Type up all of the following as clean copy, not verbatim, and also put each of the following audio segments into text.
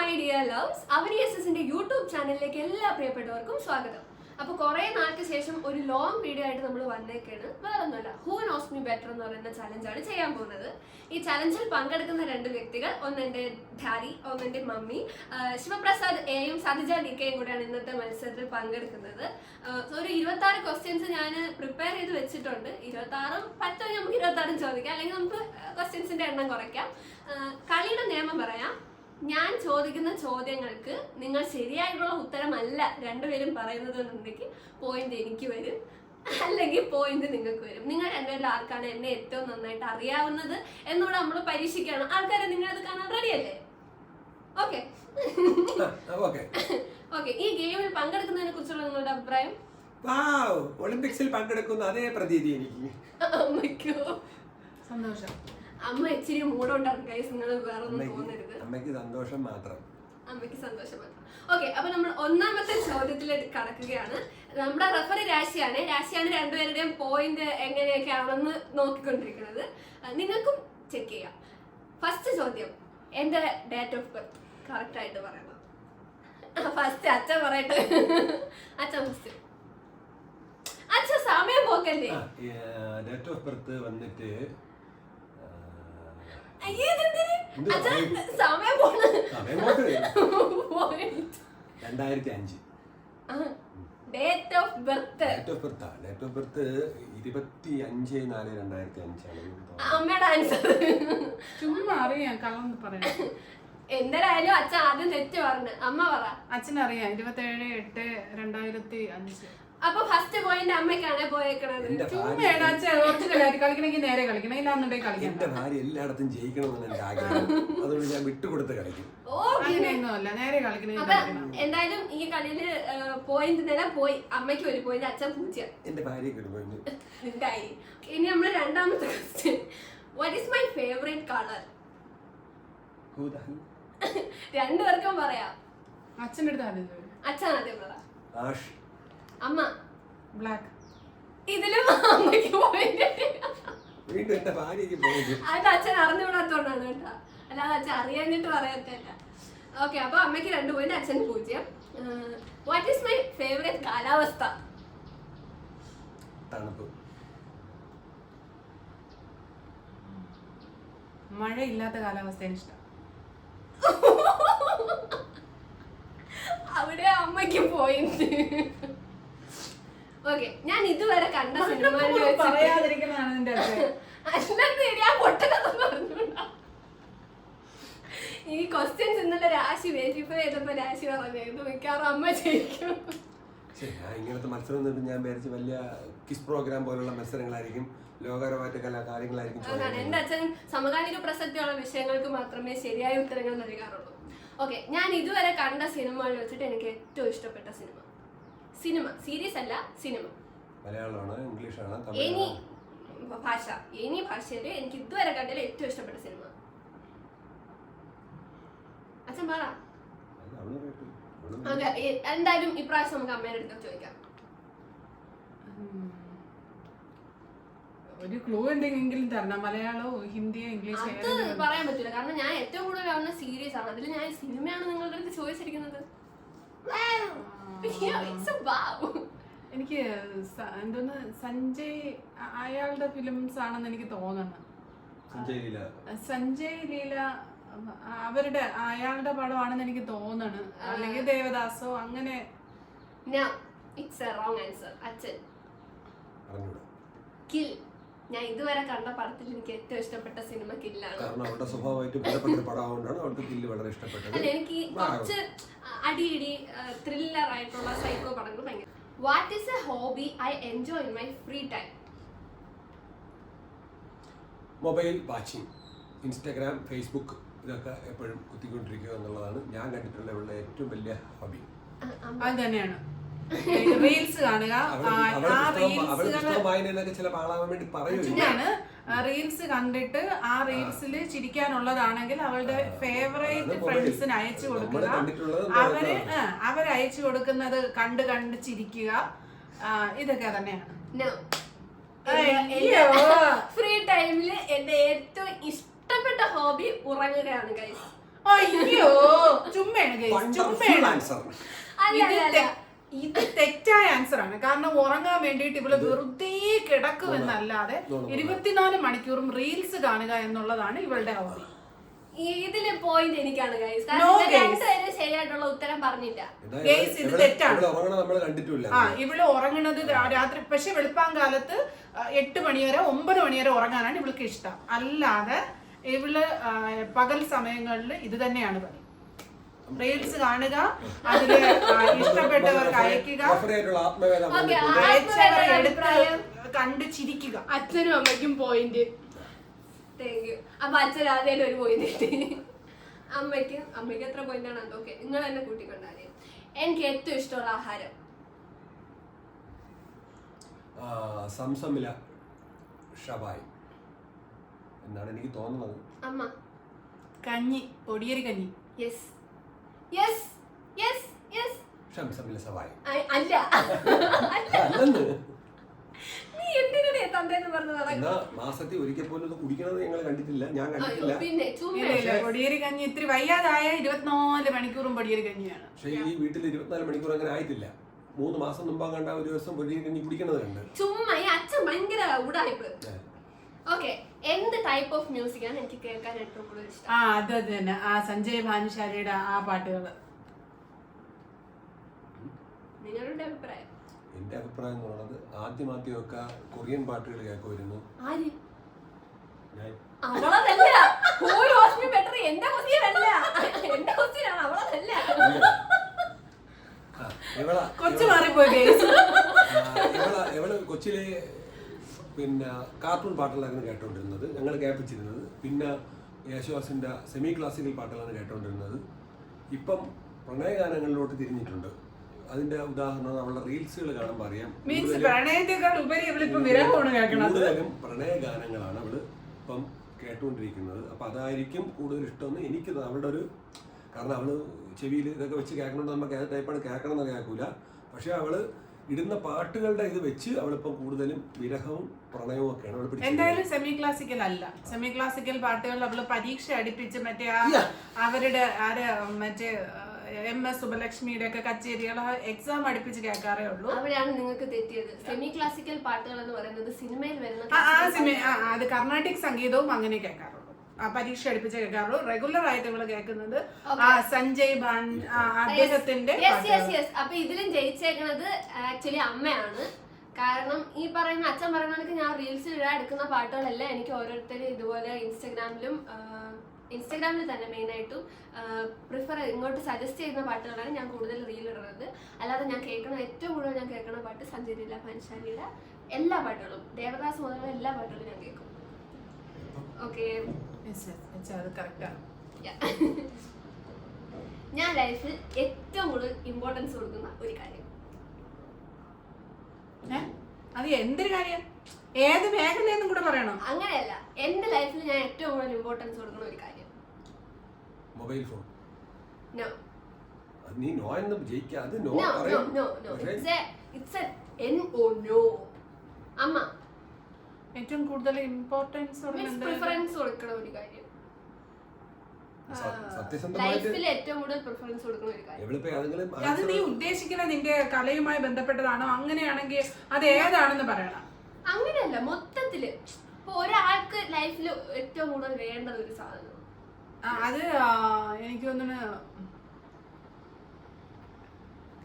My dear loves അവരിയസിന്റെ YouTube ചാനലിലേക്ക് എല്ലാ പ്രിയപ്പെട്ടവർക്കും സ്വാഗതം. അപ്പോൾ കുറേ നാൾക്ക് ശേഷം ഒരു ലോങ് വീഡിയോ ആയിട്ട് നമ്മൾ വന്നേക്കാണ്. വേറൊന്നുമല്ല, ഹൂ നോസ് മീ ബെറ്റർ എന്ന് പറയുന്ന ചലഞ്ചാണ് ചെയ്യാൻ പോകുന്നത്. ഈ ചലഞ്ചിൽ പങ്കെടുക്കുന്ന രണ്ട് വ്യക്തികൾ, ഒന്ന് എൻ്റെ ഡാഡി, ഒന്ന് എൻ്റെ മമ്മി. ശിവപ്രസാദ് എയും സതിജ ഡിക്കയും കൂടെയാണ് ഇന്നത്തെ മത്സരത്തിൽ പങ്കെടുക്കുന്നത്. ഒരു 26 ക്വസ്റ്റ്യൻസ് ഞാൻ പ്രിപ്പയർ ചെയ്ത് വെച്ചിട്ടുണ്ട്. 26 പറ്റുമെങ്കിൽ നമുക്ക് 26 ചോദിക്കാം, അല്ലെങ്കിൽ നമുക്ക് ക്വസ്റ്റ്യൻസിന്റെ എണ്ണം കുറയ്ക്കാം. കളിയുടെ നിയമം പറയാം. ഞാൻ ചോദിക്കുന്ന ചോദ്യങ്ങൾക്ക് നിങ്ങൾ ശരിയായിട്ടുള്ള ഉത്തരമല്ല രണ്ടുപേരും പറയുന്നത് എന്നുണ്ടെങ്കിൽ പോയിന്റ് എനിക്ക് വരും, അല്ലെങ്കിൽ പോയിന്റ് നിങ്ങൾക്ക് വരും. നിങ്ങൾ രണ്ടുപേരും ആർക്കാണ് എന്നെ ഏറ്റവും നന്നായിട്ട് അറിയാവുന്നത് എന്നൂടെ നമ്മൾ പരീക്ഷിക്കുകയാണ്. ആൾക്കാരെ നിങ്ങളത് കാണാൻ റെഡിയല്ലേ? Okay okay. ഈ ഗെയിമിൽ പങ്കെടുക്കുന്നതിനെ കുറിച്ചുള്ള നിങ്ങളുടെ അഭിപ്രായം? ഒളിമ്പിക്സിൽ പങ്കെടുക്കുന്ന അതേ പ്രതീതി എനിക്ക്. അമ്മയ്ക്കോ? സന്തോഷം. അമ്മ ഇച്ചിരി മൂടോണ്ടാണ് ഗൈസ്, നിങ്ങൾ വേറെ ഒന്നും തോന്നരുത്. അമ്മയ്ക്ക് സന്തോഷം മാത്രം. അമ്മയ്ക്ക് സന്തോഷം മാത്രം. ഓക്കെ, അപ്പൊ നമ്മൾ ഒന്നാമത്തെ ചോദ്യത്തിലേക്ക് കടക്കുകയാണ്. നമ്മുടെ റഫറി രാശിയാണ് രണ്ടുപേരുടെയും പോയിന്റ് എങ്ങനെയൊക്കെയാണെന്ന് നോക്കിക്കൊണ്ടിരിക്കുന്നത്. നിങ്ങൾക്കും ചെക്ക് ചെയ്യാം. ഫസ്റ്റ് ചോദ്യം, എന്റെ ഡേറ്റ് ഓഫ് ബർത്ത് കറക്റ്റ് ആയിട്ട് പറയണം. ഫസ്റ്റ് അച്ഛൻ പറയട്ടെ. അച്ഛൻ ഫസ്റ്റ്. അച്ഛൻ സമയം പോക്കല്ലേ? ഡേറ്റ് ഓഫ് ബർത്ത് വന്നിട്ട് സമയം പോണ് 2005. ഡേറ്റ് ഓഫ് ബർത്ത് 25/4/2005 അമ്മയുടെ ആൻസർ. ചുമ്മാ അറിയാം, കള്ളന്ന് പറയാം. എന്തായാലും അച്ഛൻ ആദ്യം തെറ്റ് പറഞ്ഞു. അമ്മ പറ. അച്ഛനറിയാം 27/8/2005. അപ്പൊ ഫസ്റ്റ് പോയിന്റ് അമ്മയ്ക്കാണ് പോയേക്കണത്. ചുമ്മാണ് അച്ഛൻ ഒറിജിനൽ ആയിട്ട് കളിക്കണമെങ്കിൽ നേരെ കളിക്കണം, ഇല്ലാന്നുണ്ടെങ്കിൽ കളിക്കണം. എന്റെ ഭാര്യ എല്ലായിടത്തും ജയിക്കണമെന്ന് എന്റെ ആഗ്രഹം, അതുകൊണ്ട് ഞാൻ വിട്ടുകൊടുത്ത് കളിക്കും. അങ്ങനെയൊന്നുമല്ല, നേരെ കളിക്കണം. എന്തായാലും ഈ കളിയില് പോയിന്റ് നില പോയി. അമ്മയ്ക്ക് ഒരു പോയിന്റ്, അച്ഛൻ 0. എന്റെ ഭാര്യക്ക് ഒരു പോയിന്റ്. ഇനി നമ്മള് രണ്ടാമത്തെ question, what is my favourite colour? രണ്ടുപേർക്കും പറയാം. അച്ഛൻ്റെ അടുത്ത് അച്ഛൻ ആദ്യം പറ. ആഷ്. അമ്മ ബ്ലാക്ക്. ഇതിലും അമ്മയ്ക്ക് പോയിന്റ്. വീണ്ടും എന്റെ ഭാര്യക്ക് പോയിന്റ്. അത് അച്ഛൻ അറിഞ്ഞുകൂടാത്തോണ്ടാണ് കേട്ടോ, അല്ലാതെ അച്ഛൻ അറിയാഞ്ഞിട്ട് പറയത്തില്ല. ഓക്കെ, അപ്പൊ അമ്മയ്ക്ക് 2 പോയിന്റ്, അച്ഛന് 0. വാട്ട് ഈസ് മൈ ഫേവറേറ്റ് കാലാവസ്ഥ? തണുപ്പ്. മഴയില്ലാത്ത കാലാവസ്ഥയാണ് ഇഷ്ടം. അവിടെ അമ്മയ്ക്ക് പോയിന്റ്. ഓക്കെ, ഞാൻ ഇതുവരെ കണ്ട സിനിമകളിൽ പറയാതിരിക്കുന്നതാണ് എന്റെ ഈ ക്വസ്റ്റ്യൻസ് ഇന്നലെ രാശി വെരിഫൈ ചെയ്തപ്പോ രാശി പറഞ്ഞു മിക്കവാറും അമ്മ ജയിക്കും. ഇങ്ങനത്തെ മത്സരം ഞാൻ വിചാരിച്ചു വലിയ കിസ് പ്രോഗ്രാം പോലുള്ള മത്സരങ്ങളായിരിക്കും, ലോകപരമായിട്ട് കാര്യങ്ങളായിരിക്കും. എന്റെ അച്ഛൻ സമകാലിക പ്രസക്തിയുള്ള വിഷയങ്ങൾക്ക് മാത്രമേ ശരിയായ ഉത്തരങ്ങൾ നൽകാറുള്ളൂ. ഓക്കെ, ഞാൻ ഇതുവരെ കണ്ട സിനിമകളിൽ വെച്ചിട്ട് എനിക്ക് ഏറ്റവും ഇഷ്ടപ്പെട്ട സിനിമ സീരീസ് അല്ല, സിനിമ. മലയാളമാണോ ഇംഗ്ലീഷാണോ എനി ഭാഷയില് എനിക്ക് ഇതുവരെ കണ്ടതിൽ ഏറ്റവും ഇഷ്ടപ്പെട്ട സിനിമ. അച്ഛൻ പറ. എന്തായാലും ഇപ്രാവശ്യം നമുക്ക് അമ്മയുടെ അടുത്ത് ചോദിക്കാം. ഒരു ക്ലൂ എന്തെങ്കിലും തരണം. മലയാളമോ ഹിന്ദിയോ ഇംഗ്ലീഷോ? അത് പറയാൻ പറ്റില്ല, കാരണം ഞാൻ ഏറ്റവും കൂടുതൽ കാണുന്ന സീരീസ് ആണ്. അതിൽ ഞാൻ സിനിമയാണ് നിങ്ങളുടെ അടുത്ത് ചോദിച്ചിരിക്കുന്നത്. എനിക്ക് എന്തോന്ന് സഞ്ജയ് അയാളുടെ ഫിലിംസ് ആണെന്ന് എനിക്ക് തോന്നുന്നു. സഞ്ജയ് ലീല അവരുടെ അയാളുടെ പടമാണെന്ന് എനിക്ക് തോന്നുന്നു, അല്ലെങ്കിൽ ദേവദാസോ അങ്ങനെ. കിൽ. ഞാൻ ഇതുവരെ കണ്ട പടത്തിൽ എനിക്ക് ഏറ്റവും ഇഷ്ടപ്പെട്ട സിനിമ കില്ലാണ്. അല്ല, എനിക്ക് കുറച്ച് അടിയിടി ത്രില്ലർ ആയിട്ടുള്ള സൈക്കോ പടങ്ങൾ ഭയങ്കര. What is A hobby I enjoy in my free time? Mobile watching, Instagram, Facebook ഇതൊക്കെ എപ്പോഴും കുത്തിക്കൊണ്ടിരിക്കുക എന്നുള്ളതാണ് ഞാൻ കണ്ടിട്ടുള്ള ഇവളുടെ ഏറ്റവും വലിയ ഹോബി. അത് തന്നെയാണ്. റീൽസ് കാണുക. റീൽസ് കണ്ടിട്ട് ആ റീൽസിൽ ചിരിക്കാനുള്ളതാണെങ്കിൽ അവളുടെ ഫേവറേറ്റ് ഫ്രണ്ട്സിന് അയച്ചു കൊടുക്കുക. അവരയച്ചു കൊടുക്കുന്നത് കണ്ട് കണ്ട് ചിരിക്കുക. ഇതൊക്കെ തന്നെയാണ് ഫ്രീ ടൈമില് എന്റെ ഏറ്റവും ഇഷ്ടപ്പെട്ട ഹോബി ഉറങ്ങുകയാണ് ഗൈസ്. അയ്യോ ചുമ്മയാണ് ആൻസർ. ഇത് തെറ്റായ ആൻസർ ആണ്. കാരണം ഉറങ്ങാൻ വേണ്ടിയിട്ട് ഇവള് വെറുതെ കിടക്കുമെന്നല്ലാതെ 24 മണിക്കൂറും റീൽസ് കാണുക എന്നുള്ളതാണ് ഇവളുടെ ഹോബി. ഇതില് പോയിന്റ് എനിക്കാണ് ഗൈസ്. രണ്ടുപേരും ശരിയായിട്ടുള്ള ഉത്തരം പറഞ്ഞില്ല. ഗൈസ് ഇത് തെറ്റാണ്. ഇവള് ഉറങ്ങണത് രാത്രി, പക്ഷെ വെളുപ്പാങ്കാലത്ത് 8 മണി വരെ 9 മണി വരെ ഉറങ്ങാനാണ് ഇവൾക്ക് ഇഷ്ടം. അല്ലാതെ ഇവള് പകൽ സമയങ്ങളിൽ ഇത് തന്നെയാണ് പണി. റീൽസ് കാണുക, അതില് ഇഷ്ടപ്പെട്ടവർക്ക് അയക്കുക, കണ്ട് ചിരിക്കുക. അച്ഛനും അമ്മയ്ക്കും പോയിന്റ്. അപ്പൊ അച്ഛൻ ആദ്യം ഒരു പോയിന്റ് കിട്ടി. അമ്മയ്ക്ക് എത്ര പോയിന്റ് ആണ്? ഓക്കെ, നിങ്ങൾ തന്നെ കൂട്ടിക്കൊണ്ടാലേ. എനിക്ക് ഏറ്റവും ഇഷ്ടമുള്ള ആഹാരം സംസമില ഷവായി എന്നാണ് എനിക്ക് തോന്നുന്നത്. അമ്മ കഞ്ഞി, പൊടിയരി കഞ്ഞി. Yes yes yes yes. സംസമില ഷവായി അല്ല. നീ എന്തിനാണ് തന്തേന്ന് പറഞ്ഞത്? മാസത്തിൽ ഒരിക്കൽ പോലും കുടിക്കണത് ഞങ്ങൾ കണ്ടിട്ടില്ല, ഞാൻ കണ്ടിട്ടില്ല. പിന്നെ പൊടിയരി കഞ്ഞി ഇത്തിരി വയ്യാതായ 24 മണിക്കൂറും പൊടിയരി കഞ്ഞിയാണ്. പക്ഷെ ഈ വീട്ടിൽ 24 മണിക്കൂർ അങ്ങനെ ആയിട്ടില്ല. 3 മാസം മുമ്പാ കണ്ട ഒരു ദിവസം പൊടിയരി കഞ്ഞി കുടിക്കണത് കണ്ട്. ചുമ്മാ ഈ അച്ഛൻ ഭയങ്കര ഉടായ്പ്. ഓക്കെ, എന്ത് ടൈപ്പ് ഓഫ് മ്യൂസിക് ആണ് എനിക്ക് കേൾക്കാൻ ഏറ്റവും കൂടുതൽ ഇഷ്ടം? അത് തന്നെ, ആ സഞ്ജയ് ഭാനുശാലിയുടെ ആ പാട്ടുകള്. നിങ്ങളുടെ അഭിപ്രായം? എന്റെ അഭിപ്രായം എന്ന് പറയുന്നത് ആദ്യമൊക്കെ കൊറിയൻ പാട്ടുകൾ കേൾക്കുമായിരുന്നു. അവളതല്ല. എന്റെ ക്വസ്റ്റ്യൻ അല്ല, എന്റെ ക്വസ്റ്റ്യൻ ആണ്. അവളതല്ല. കൊച്ചു മാറിപ്പോയി. ഇവള് കൊച്ചിലെ പിന്നെ കാർട്ടൂൺ പാട്ടുകളാണ് കേട്ടോണ്ടിരുന്നത്, ഞങ്ങൾ കേൾപ്പിച്ചിരുന്നത്. പിന്നെ യേശുദാസിന്റെ സെമി ക്ലാസിക്കൽ പാട്ടുകളാണ് കേട്ടോണ്ടിരുന്നത്. ഇപ്പം പ്രണയഗാനങ്ങളിലോട്ട് തിരിഞ്ഞിട്ടുണ്ട്. അതിന്റെ ഉദാഹരണം അവളുടെ റീൽസുകൾ കാണുമ്പോൾ അറിയാം. കൂടുതലും പ്രണയഗാനങ്ങളാണ് അവള് ഇപ്പം കേട്ടുകൊണ്ടിരിക്കുന്നത്. അപ്പൊ അതായിരിക്കും കൂടുതൽ ഇഷ്ടമെന്ന് എനിക്ക് അവളുടെ ഒരു, കാരണം അവള് ചെവിയിൽ ഇതൊക്കെ വെച്ച് കേൾക്കണമെന്ന് നമുക്ക് ഏത് ടൈപ്പാണ് കേൾക്കണം എന്ന് കേൾക്കൂല. പക്ഷെ അവള് ഇടുന്ന പാട്ടുകളുടെ ഇത് വെച്ച് അവളിപ്പം കൂടുതലും വിരഹവും പ്രണയവും ഒക്കെയാണ് അവൾ. എന്തായാലും സെമി ക്ലാസിക്കൽ അല്ല. സെമി ക്ലാസിക്കൽ പാട്ടുകൾ അവള് പരീക്ഷ അടുപ്പിച്ച് മറ്റേ അവരുടെ മറ്റേ MS സുബലക്ഷ്മിയുടെ ഒക്കെ കച്ചേരികൾ എക്സാം അടുപ്പിച്ച് കേൾക്കാറേ ഉള്ളൂ. അവിടെയാണ് നിങ്ങൾക്ക് തെറ്റിയത്. സെമി ക്ലാസിക്കൽ പാട്ടുകൾ എന്ന് പറയുന്നത് സിനിമയിൽ വരുന്ന അത് കർണാട്ടിക് സംഗീതവും അങ്ങനെ കേൾക്കാറുള്ളൂ, പരീക്ഷ അടുപ്പിച്ച് കേൾക്കാറുള്ളൂ. റെഗുലർ ആയിട്ട് ഇവള് കേൾക്കുന്നത് സഞ്ജയ് അദ്ദേഹത്തിന്റെ. അപ്പൊ ഇതിലും ജയിച്ചേക്കുന്നത് ആക്ച്വലി അമ്മയാണ്. കാരണം ഈ പറയുന്ന അച്ഛൻ പറയുന്നത് ഞാൻ റീൽസിൽ ഇടാൻ എടുക്കുന്ന പാട്ടുകളെല്ലാം എനിക്ക് ഓരോരുത്തരും ഇതുപോലെ ഇൻസ്റ്റാഗ്രാമിൽ തന്നെ മെയിനായിട്ടും ഇങ്ങോട്ട് സജസ്റ്റ് ചെയ്യുന്ന പാട്ടുകളാണ് ഞാൻ കൂടുതൽ റീൽ ഇടുന്നത്. അല്ലാതെ ഞാൻ ഏറ്റവും കൂടുതൽ ഞാൻ കേൾക്കുന്ന പാട്ട് സഞ്ജയ് ലീല ഭാനുശാലിയുടെ എല്ലാ പാട്ടുകളും, ദേവദാസ് മുതലുള്ള എല്ലാ പാട്ടുകളും ഞാൻ കേൾക്കും. ഓക്കെ, ഞാൻ ലൈഫിൽ ഏറ്റവും കൂടുതൽ ഇമ്പോർട്ടൻസ് കൊടുക്കുന്ന ഒരു കാര്യം. അത് എന്തൊരു കാര്യം? ഏത് മേഖലയെന്നും കൂടെ പറയണം. അങ്ങനെയല്ല, എന്റെ ലൈഫിൽ ഞാൻ ഏറ്റവും കൂടുതൽ ഇമ്പോർട്ടൻസ് കൊടുക്കുന്ന ഒരു കാര്യം. Mobile phone. നോ. നീ നോ എന്ന് ജയിക്കാതെ നോ പറയൂ. നോ. It's a no. അമ്മ ഏറ്റവും കൂടുതൽ ഇമ്പോർട്ടൻസ് പ്രിഫറൻസ് കൊടുക്കുന്ന ഒരു കാര്യം. ലൈഫിൽ ഏറ്റവും കൂടുതൽ പ്രിഫറൻസ് കൊടുക്കുന്ന ഒരു കാര്യം. അത് നീ ഉദ്ദേശിക്കുന്ന നിന്റെ കലയുമായി ബന്ധപ്പെട്ടതാണോ? അങ്ങനെയാണെങ്കിൽ അത് ഏതാണെന്ന് പറയണം. അങ്ങനെയല്ല, മൊത്തത്തില് ഇപ്പൊ ഒരാൾക്ക് ലൈഫിൽ ഏറ്റവും കൂടുതൽ വേണ്ട ഒരു സാധനം. അത് എനിക്ക് തോന്നുന്നു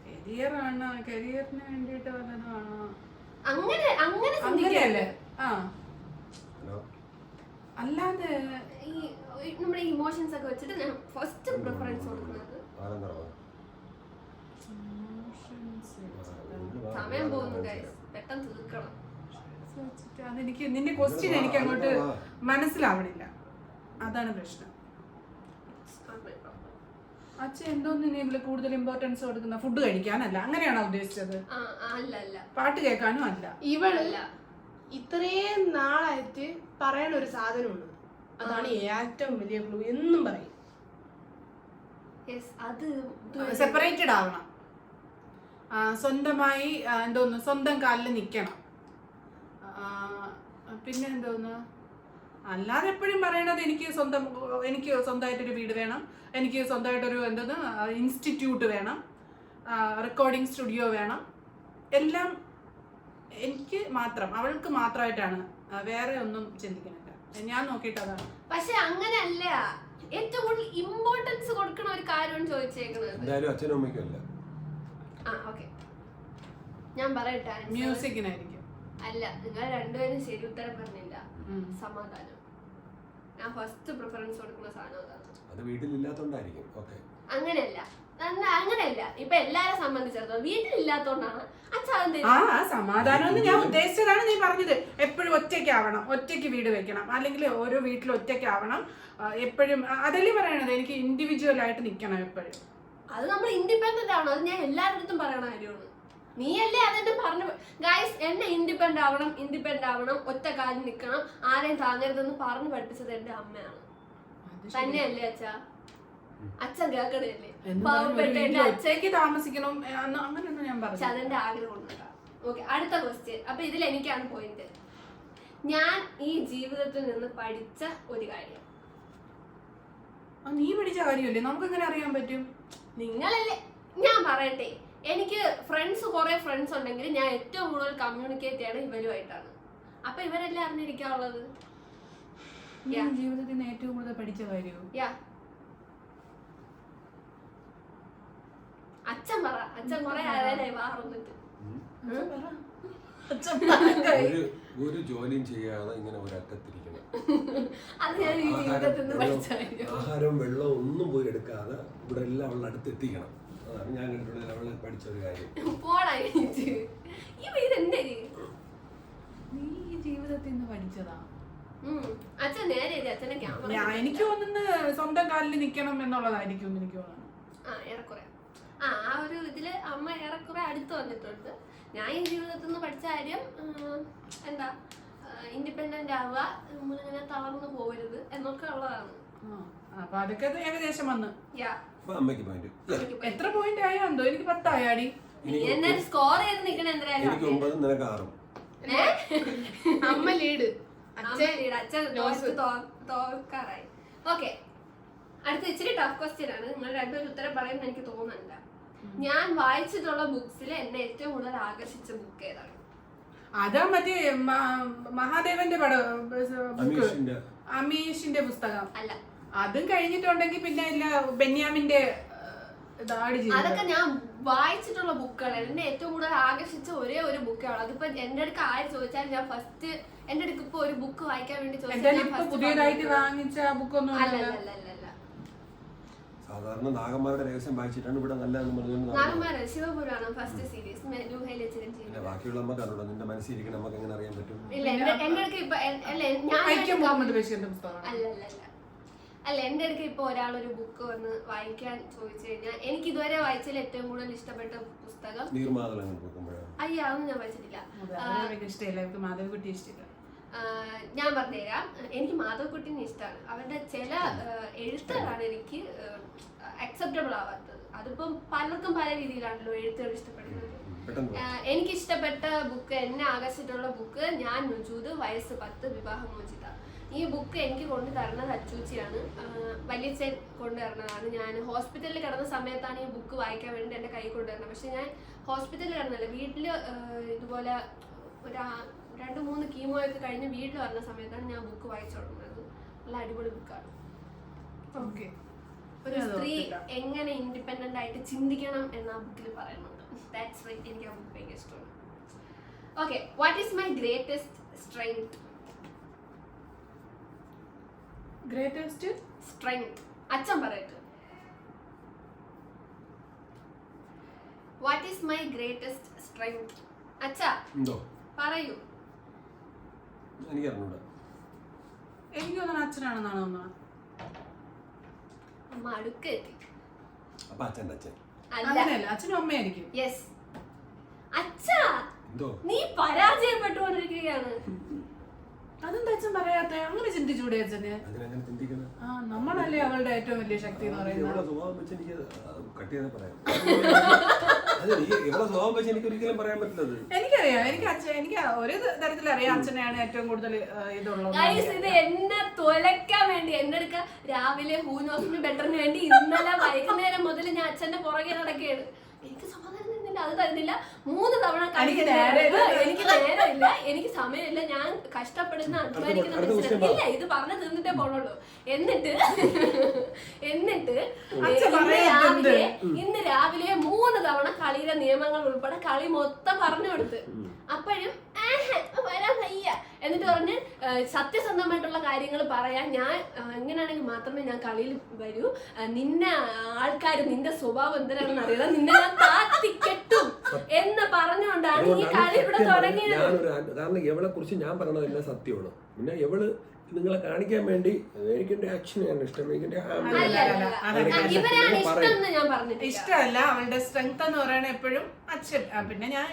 കരിയറാണ്. കരിയറിന് വേണ്ടിട്ട് വല്ലതാണോ? അങ്ങനെയല്ലേ? അല്ലാതെ ഈ നമ്മുടെ ഇമോഷൻസ് ഒക്കെ വെച്ചിട്ട് ഞാൻ ഫസ്റ്റ് പ്രിഫറൻസ് കൊടുക്കുന്നത്. സമയം പോകുന്നു ഗൈസ്, പെട്ടെന്ന് തീർക്കണം. അതെനിക്ക് നിന്റെ ക്വസ്റ്റ്യൻ എനിക്ക് അങ്ങോട്ട് മനസ്സിലാവണില്ല, അതാണ് പ്രശ്നം. അച്ഛൻ എന്തോന്ന് ഇവള് കൂടുതൽ ഇമ്പോർട്ടൻസ് കൊടുക്കുന്ന ഫുഡ് കഴിക്കാനല്ല, അങ്ങനെയാണോ ഉദ്ദേശിച്ചത്? അല്ല, പാട്ട് കേൾക്കാനും അല്ല. ഇവളല്ല ഇത്രയും നാളായിട്ട് പറയണ ഒരു സാധനമുണ്ട്, അതാണ് ഏറ്റവും വലിയ ക്ലൂ എന്നും പറയും. സെപ്പറേറ്റഡ് ആവണം, സ്വന്തമായി എന്തോന്നു സ്വന്തം കാലിൽ നിൽക്കണം. പിന്നെ എന്തോന്ന് അല്ലാതെ എപ്പോഴും പറയണത് എനിക്ക് സ്വന്തമായിട്ടൊരു വീട് വേണം, എനിക്ക് സ്വന്തമായിട്ടൊരു ഇൻസ്റ്റിറ്റ്യൂട്ട് വേണം, റെക്കോർഡിംഗ് സ്റ്റുഡിയോ വേണം, എല്ലാം എനിക്ക് മാത്രം, അവൾക്ക് മാത്രമായിട്ടാണ്, വേറെ ഒന്നും ചിന്തിക്കുന്നില്ല. ഞാൻ നോക്കിയിട്ട് അതാണ്. പക്ഷെ അങ്ങനെയല്ല, ഏറ്റവും കൂടുതൽ ഇമ്പോർട്ടൻസ് കൊടുക്കണ ഒരു കാര്യമാണ് ചോദിച്ചേക്കുന്നത്. എന്തായാലും അച്ഛനും അമ്മയ്ക്കും അല്ല. ഓക്കെ, ഞാൻ പറയട്ടെ. മ്യൂസിക്കിനായിരിക്കും. അല്ല, നിങ്ങൾ രണ്ടുപേരും ശരി ഉത്തരം പറഞ്ഞില്ല. സമാധാനം. ഞാൻ ഫസ്റ്റ് പ്രിഫറൻസ് കൊടുക്കുന്ന സാധനം അതാണ്. അത് വീട്ടിലില്ലാത്തോണ്ടായിരിക്കും. ഓക്കെ, അങ്ങനെയല്ല. ഇപ്പൊ എല്ലാരെ സംബന്ധിച്ചിടത്തോളം വീട്ടിലില്ലാത്തോണ്ടാണ് സമാധാനം എന്ന് ഞാൻ ഉദ്ദേശിച്ചതാണ് നീ പറഞ്ഞത്. എപ്പോഴും ഒറ്റയ്ക്കാവണം, ഒറ്റയ്ക്ക് വീട് വെക്കണം, അല്ലെങ്കിൽ ഓരോ വീട്ടിൽ ഒറ്റയ്ക്കാവണം എപ്പോഴും. അതല്ലേ പറയണത്, എനിക്ക് ഇൻഡിവിജ്വൽ ആയിട്ട് നിൽക്കണം എപ്പോഴും. അത് നമ്മൾ ഇൻഡിപെൻഡന്റ് ആണോ? അത് ഞാൻ എല്ലാവരുടെ അടുത്തും പറയണ കാര്യമാണ്. നീയല്ലേ അതെന്നെ പറഞ്ഞു. ഗൈസ്, എന്നെ ഇൻഡിപെൻഡന്റ് ആവണം, ഒറ്റ കാലിൽ നിൽക്കണം, ആരെയും താങ്ങരുതെന്ന് പറഞ്ഞു പഠിപ്പിച്ചത് എന്റെ അമ്മയാണ്. തന്നെയല്ലേ അച്ഛാ? അച്ഛൻ കേൾക്കണല്ലേ? പാവപ്പെട്ട എന്റെ അച്ഛക്ക് താമസിക്കണം അങ്ങനെയൊന്നും ഞാൻ പറഞ്ഞു. അതെന്റെ ആഗ്രഹം ഉണ്ടാ. ഓക്കെ, അടുത്ത ക്വസ്റ്റ്യൻ. അപ്പൊ ഇതിൽ എനിക്കാണ് പോയിന്റ്. ഞാൻ ഈ ജീവിതത്തിൽ നിന്ന് പഠിച്ച ഒരു കാര്യം. നീ പഠിച്ച കാര്യമല്ലേ, നമുക്ക് എങ്ങനെ അറിയാൻ പറ്റും? നിങ്ങളല്ലേ. ഞാൻ പറയട്ടെ, എനിക്ക് കുറെ ഫ്രണ്ട്സ് ഉണ്ടെങ്കിൽ ഞാൻ ഏറ്റവും കൂടുതൽ കമ്മ്യൂണിക്കേറ്റ് ചെയ്യണം ഇവരുമായിട്ടാണ്. അപ്പൊ ഇവരെല്ലാം അറിഞ്ഞിരിക്കാനുള്ളത്. ജീവിതത്തിൽ നിന്ന് ഏറ്റവും കൂടുതൽ പഠിച്ച കാര്യവും അച്ഛൻ പറ. അച്ഛൻ കുറെ ആരായി വാറുന്നിട്ട് ഒരു ജോലിയും ചെയ്യാതെ ഇങ്ങനെ ഒരക്കത്തിരിക്കണം. അത് ഞാൻ ഈ ജീവിതത്തിൽ നിന്ന് പഠിച്ച കാര്യം. ആഹാരവും വെള്ളവും ഒന്നും പോയി എടുക്കാതെ ഇവിടെ എല്ലാം അവളുടെ അടുത്ത് എത്തിക്കണം. അതാണ് ഞാൻ കണ്ടിട്ടുള്ള അവളെ പഠിച്ച ഒരു കാര്യം. നീ ഈ ജീവിതത്തിൽ നിന്ന് പഠിച്ചതാ? അച്ഛൻ നേരെ അച്ഛനെ ക്യാമറ. എനിക്ക് തോന്നുന്നത് സ്വന്തം കാലിൽ നിൽക്കണം എന്നുള്ളതായിരിക്കും എനിക്ക് തോന്നുന്നു. ഏറെക്കുറെ ആ ഒരു ഇതില് അമ്മ ഏറെക്കുറെ അടുത്ത് വന്നിട്ടുണ്ട്. ഞാൻ ഈ ജീവിതത്തിൽ നിന്ന് പഠിച്ച കാര്യം എന്താ, ഇൻഡിപെൻഡന്റ് ആവുക, നമ്മളിങ്ങനെ തളർന്നു പോകരുത് എന്നൊക്കെ ഉള്ളതാണ്. അപ്പൊ അതൊക്കെ ഏകദേശം വന്ന്. എത്ര പോയിന്റ് ആയോ എന്തോ? എനിക്ക് 10 ആയാടി. സ്കോർ ചെയ്ത് നിക്കണ എന്തായാലും അമ്മ ലീഡ്, അച്ഛൻ തോൽക്കാറായി. ഓക്കെ, അടുത്ത ഇച്ചിരി ടഫ് ക്വസ്റ്റ്യൻ ആണ്. നിങ്ങൾ രണ്ടുപേരും ഉത്തരം പറയുമെന്ന് എനിക്ക് തോന്നുന്നില്ല. ഞാൻ വായിച്ചിട്ടുള്ള ബുക്സിൽ എന്നെ ഏറ്റവും കൂടുതൽ ആകർഷിച്ച ബുക്ക് ഏതാണ്? അതാ മറ്റേ മഹാദേവന്റെ അമീഷിന്റെ പുസ്തകം അല്ല. അതും കഴിഞ്ഞിട്ടുണ്ടെങ്കിൽ പിന്നെ ഇല്ല ബെന്യാമിന്റെ അതൊക്കെ ഞാൻ വായിച്ചിട്ടുള്ള ബുക്കുകൾ. എന്നെ ഏറ്റവും കൂടുതൽ ആകർഷിച്ച ഒരേ ഒരു ബുക്കാണ്. അതിപ്പോ എന്റെ അടുക്ക് ആര് ചോദിച്ചാൽ ഞാൻ ഫസ്റ്റ് എന്റെ അടുക്ക് ഇപ്പൊ ഒരു ബുക്ക് വായിക്കാൻ വേണ്ടി ചോദിച്ചാൽ പുതിയതായിട്ട് വാങ്ങിച്ച ബുക്കൊന്നും അല്ല. സാധാരണ നാഗന്മാരുടെ രഹസ്യം വായിച്ചിട്ടാണ് ഇവിടെ നല്ല ശിവപുരാണം ഫസ്റ്റ് സീരീസ്. ബാക്കിയുള്ള നമുക്ക് അറിയണം. നിന്റെ മനസ്സിരിക്കണം, നമുക്ക് എങ്ങനെ അറിയാൻ പറ്റും? അല്ല, എന്റെ അടുക്ക് ഇപ്പൊ ഒരാളൊരു ബുക്ക് വന്ന് വായിക്കാൻ ചോദിച്ചു കഴിഞ്ഞാൽ എനിക്ക് ഇതുവരെ വായിച്ചതിൽ ഏറ്റവും കൂടുതൽ ഇഷ്ടപ്പെട്ട പുസ്തകം അയ്യോ അതൊന്നും ഞാൻ വായിച്ചിട്ടില്ല. ഞാൻ പറഞ്ഞുതരാം. എനിക്ക് മാധവക്കുട്ടിനെ ഇഷ്ടമാണ്. അവരുടെ ചില എഴുത്തുകളാണ് എനിക്ക് അക്സെപ്റ്റബിൾ ആവാത്തത്. അതിപ്പം പലർക്കും പല രീതിയിലാണല്ലോ എഴുത്തുകൾ ഇഷ്ടപ്പെടുന്നത്. എനിക്ക് ഇഷ്ടപ്പെട്ട ബുക്ക്, എന്നെ ആകർഷിച്ചിട്ടുള്ള ബുക്ക് ഞാൻ നുജൂദ്, വയസ്സ് 10, വിവാഹമോചിത. ഈ ബുക്ക് എനിക്ക് കൊണ്ടുതരുന്നത് അച്ചൂച്ചിയാണ്. വലിയച്ഛൻ കൊണ്ടുവരുന്നതാണ്. ഞാൻ ഹോസ്പിറ്റലിൽ കിടന്ന സമയത്താണ് ഈ ബുക്ക് വായിക്കാൻ വേണ്ടി എൻ്റെ കൈ കൊണ്ടുവരുന്നത്. പക്ഷെ ഞാൻ ഹോസ്പിറ്റലിൽ കിടന്നല്ല, വീട്ടിൽ ഇതുപോലെ ഒരു 2-3 കീമോയൊക്കെ കഴിഞ്ഞ് വീട്ടിൽ വരുന്ന സമയത്താണ് ഞാൻ ബുക്ക് വായിച്ചു തുടങ്ങുന്നത്. നല്ല അടിപൊളി ബുക്കാണ്. ഒരു സ്ത്രീ എങ്ങനെ ഇൻഡിപെൻഡന്റ് ആയിട്ട് ചിന്തിക്കണം എന്ന ബുക്കിൽ പറയുന്നുണ്ട്. That's right. എനിക്ക് ആ ബുക്ക് ഭയങ്കര ഇഷ്ടമാണ്. Okay, what is my greatest strength? Greatest strength അച്ഛൻ പറയട്ടെ. What is my greatest strength? അച്ഛാ പറയൂ. എനിക്കറിഞ്ഞൂടാ. എനിക്ക് തോന്നുന്നു അച്ഛനാണെന്നാണ് തോന്നുന്നത്. അമ്മ അടുക്കെത്തി. അപ്പൊ അച്ഛൻ്റെ അച്ഛൻ അങ്ങനെയല്ല, അച്ഛനും അമ്മയായിരിക്കും. യെസ്. അച്ഛാ, നീ പരാജയപ്പെട്ടുകൊണ്ടിരിക്കുകയാണ്. അതെന്താ അച്ഛൻ പറയാത്തെ? അങ്ങനെ ചിന്തിച്ചൂടെ അച്ഛന്? അതിനങ്ങനെ ചിന്തിക്കണം. നമ്മളല്ലേ അവളുടെ ഏറ്റവും വലിയ ശക്തി എന്ന് പറയുന്നത്. എവിടെ സ്വഭാവം വെച്ച് എനിക്ക് കട്ട് ചെയ്താൽ പറയാം. അത് എവിടെ സ്വഭാവം വെച്ച് എനിക്ക് ഒരിക്കലും പറയാൻ പറ്റില്ലത്. എനിക്കറിയാം, എനിക്ക് ഒരു തരത്തിൽ അറിയാം അച്ഛനെയാണ് ഏറ്റവും കൂടുതൽ ഇതുള്ളത്. ഇത് എന്നെ തുലയ്ക്കാൻ വേണ്ടി എന്റെ അടുക്ക രാവിലെ ഹൂനോസിന് ബെറ്ററിന് വേണ്ടി ഇന്നലെ വൈകുന്നേരം മുതൽ ഞാൻ അച്ഛന്റെ പുറകെ നടക്കുകയാണ്. എനിക്ക് സമാധാനം തരുന്നില്ല, അത് തരുന്നില്ല. 3 തവണ എനിക്ക് നേരമില്ല, എനിക്ക് സമയമില്ല, ഞാൻ കഷ്ടപ്പെടുന്ന അധ്വാനിക്കുന്ന ഇല്ല, ഇത് പറഞ്ഞു തീർന്നിട്ടേ പോണുള്ളൂ. എന്നിട്ട് ഇന്ന് രാവിലെ 3 തവണ കളിയിലെ നിയമങ്ങൾ ഉൾപ്പെടെ കളി മൊത്തം പറഞ്ഞു കൊടുത്ത്. അപ്പോഴും വരാൻ വയ്യ. എന്നിട്ട് പറഞ്ഞ് സത്യസന്ധമായിട്ടുള്ള കാര്യങ്ങൾ പറയാൻ ഞാൻ എങ്ങനെയാണെങ്കിൽ മാത്രമേ ഞാൻ കളിയിൽ വരൂ. നിന്നെ ആൾക്കാർ നിന്റെ സ്വഭാവം എന്തിനാണെന്ന് അറിയാം, നിന്നെ ഞാൻ താത്തിക്കെട്ടും എന്ന് പറഞ്ഞുകൊണ്ടാണ് ഈ കളി ഇവിടെ തുടങ്ങിയത്. കാരണം എവളെ കുറിച്ച് ഞാൻ പറഞ്ഞതെല്ലാം സത്യമാണ്. പിന്നെ എവള് നിങ്ങളെ കാണിക്കാൻ വേണ്ടി എനിക്ക് ആക്ഷനാണ് ഇഷ്ടം. ഇഷ്ടമല്ല, അവളുടെ സ്ട്രെങ്ത് എന്ന് പറയുന്നത് എപ്പോഴും അച്ഛൻ. പിന്നെ ഞാൻ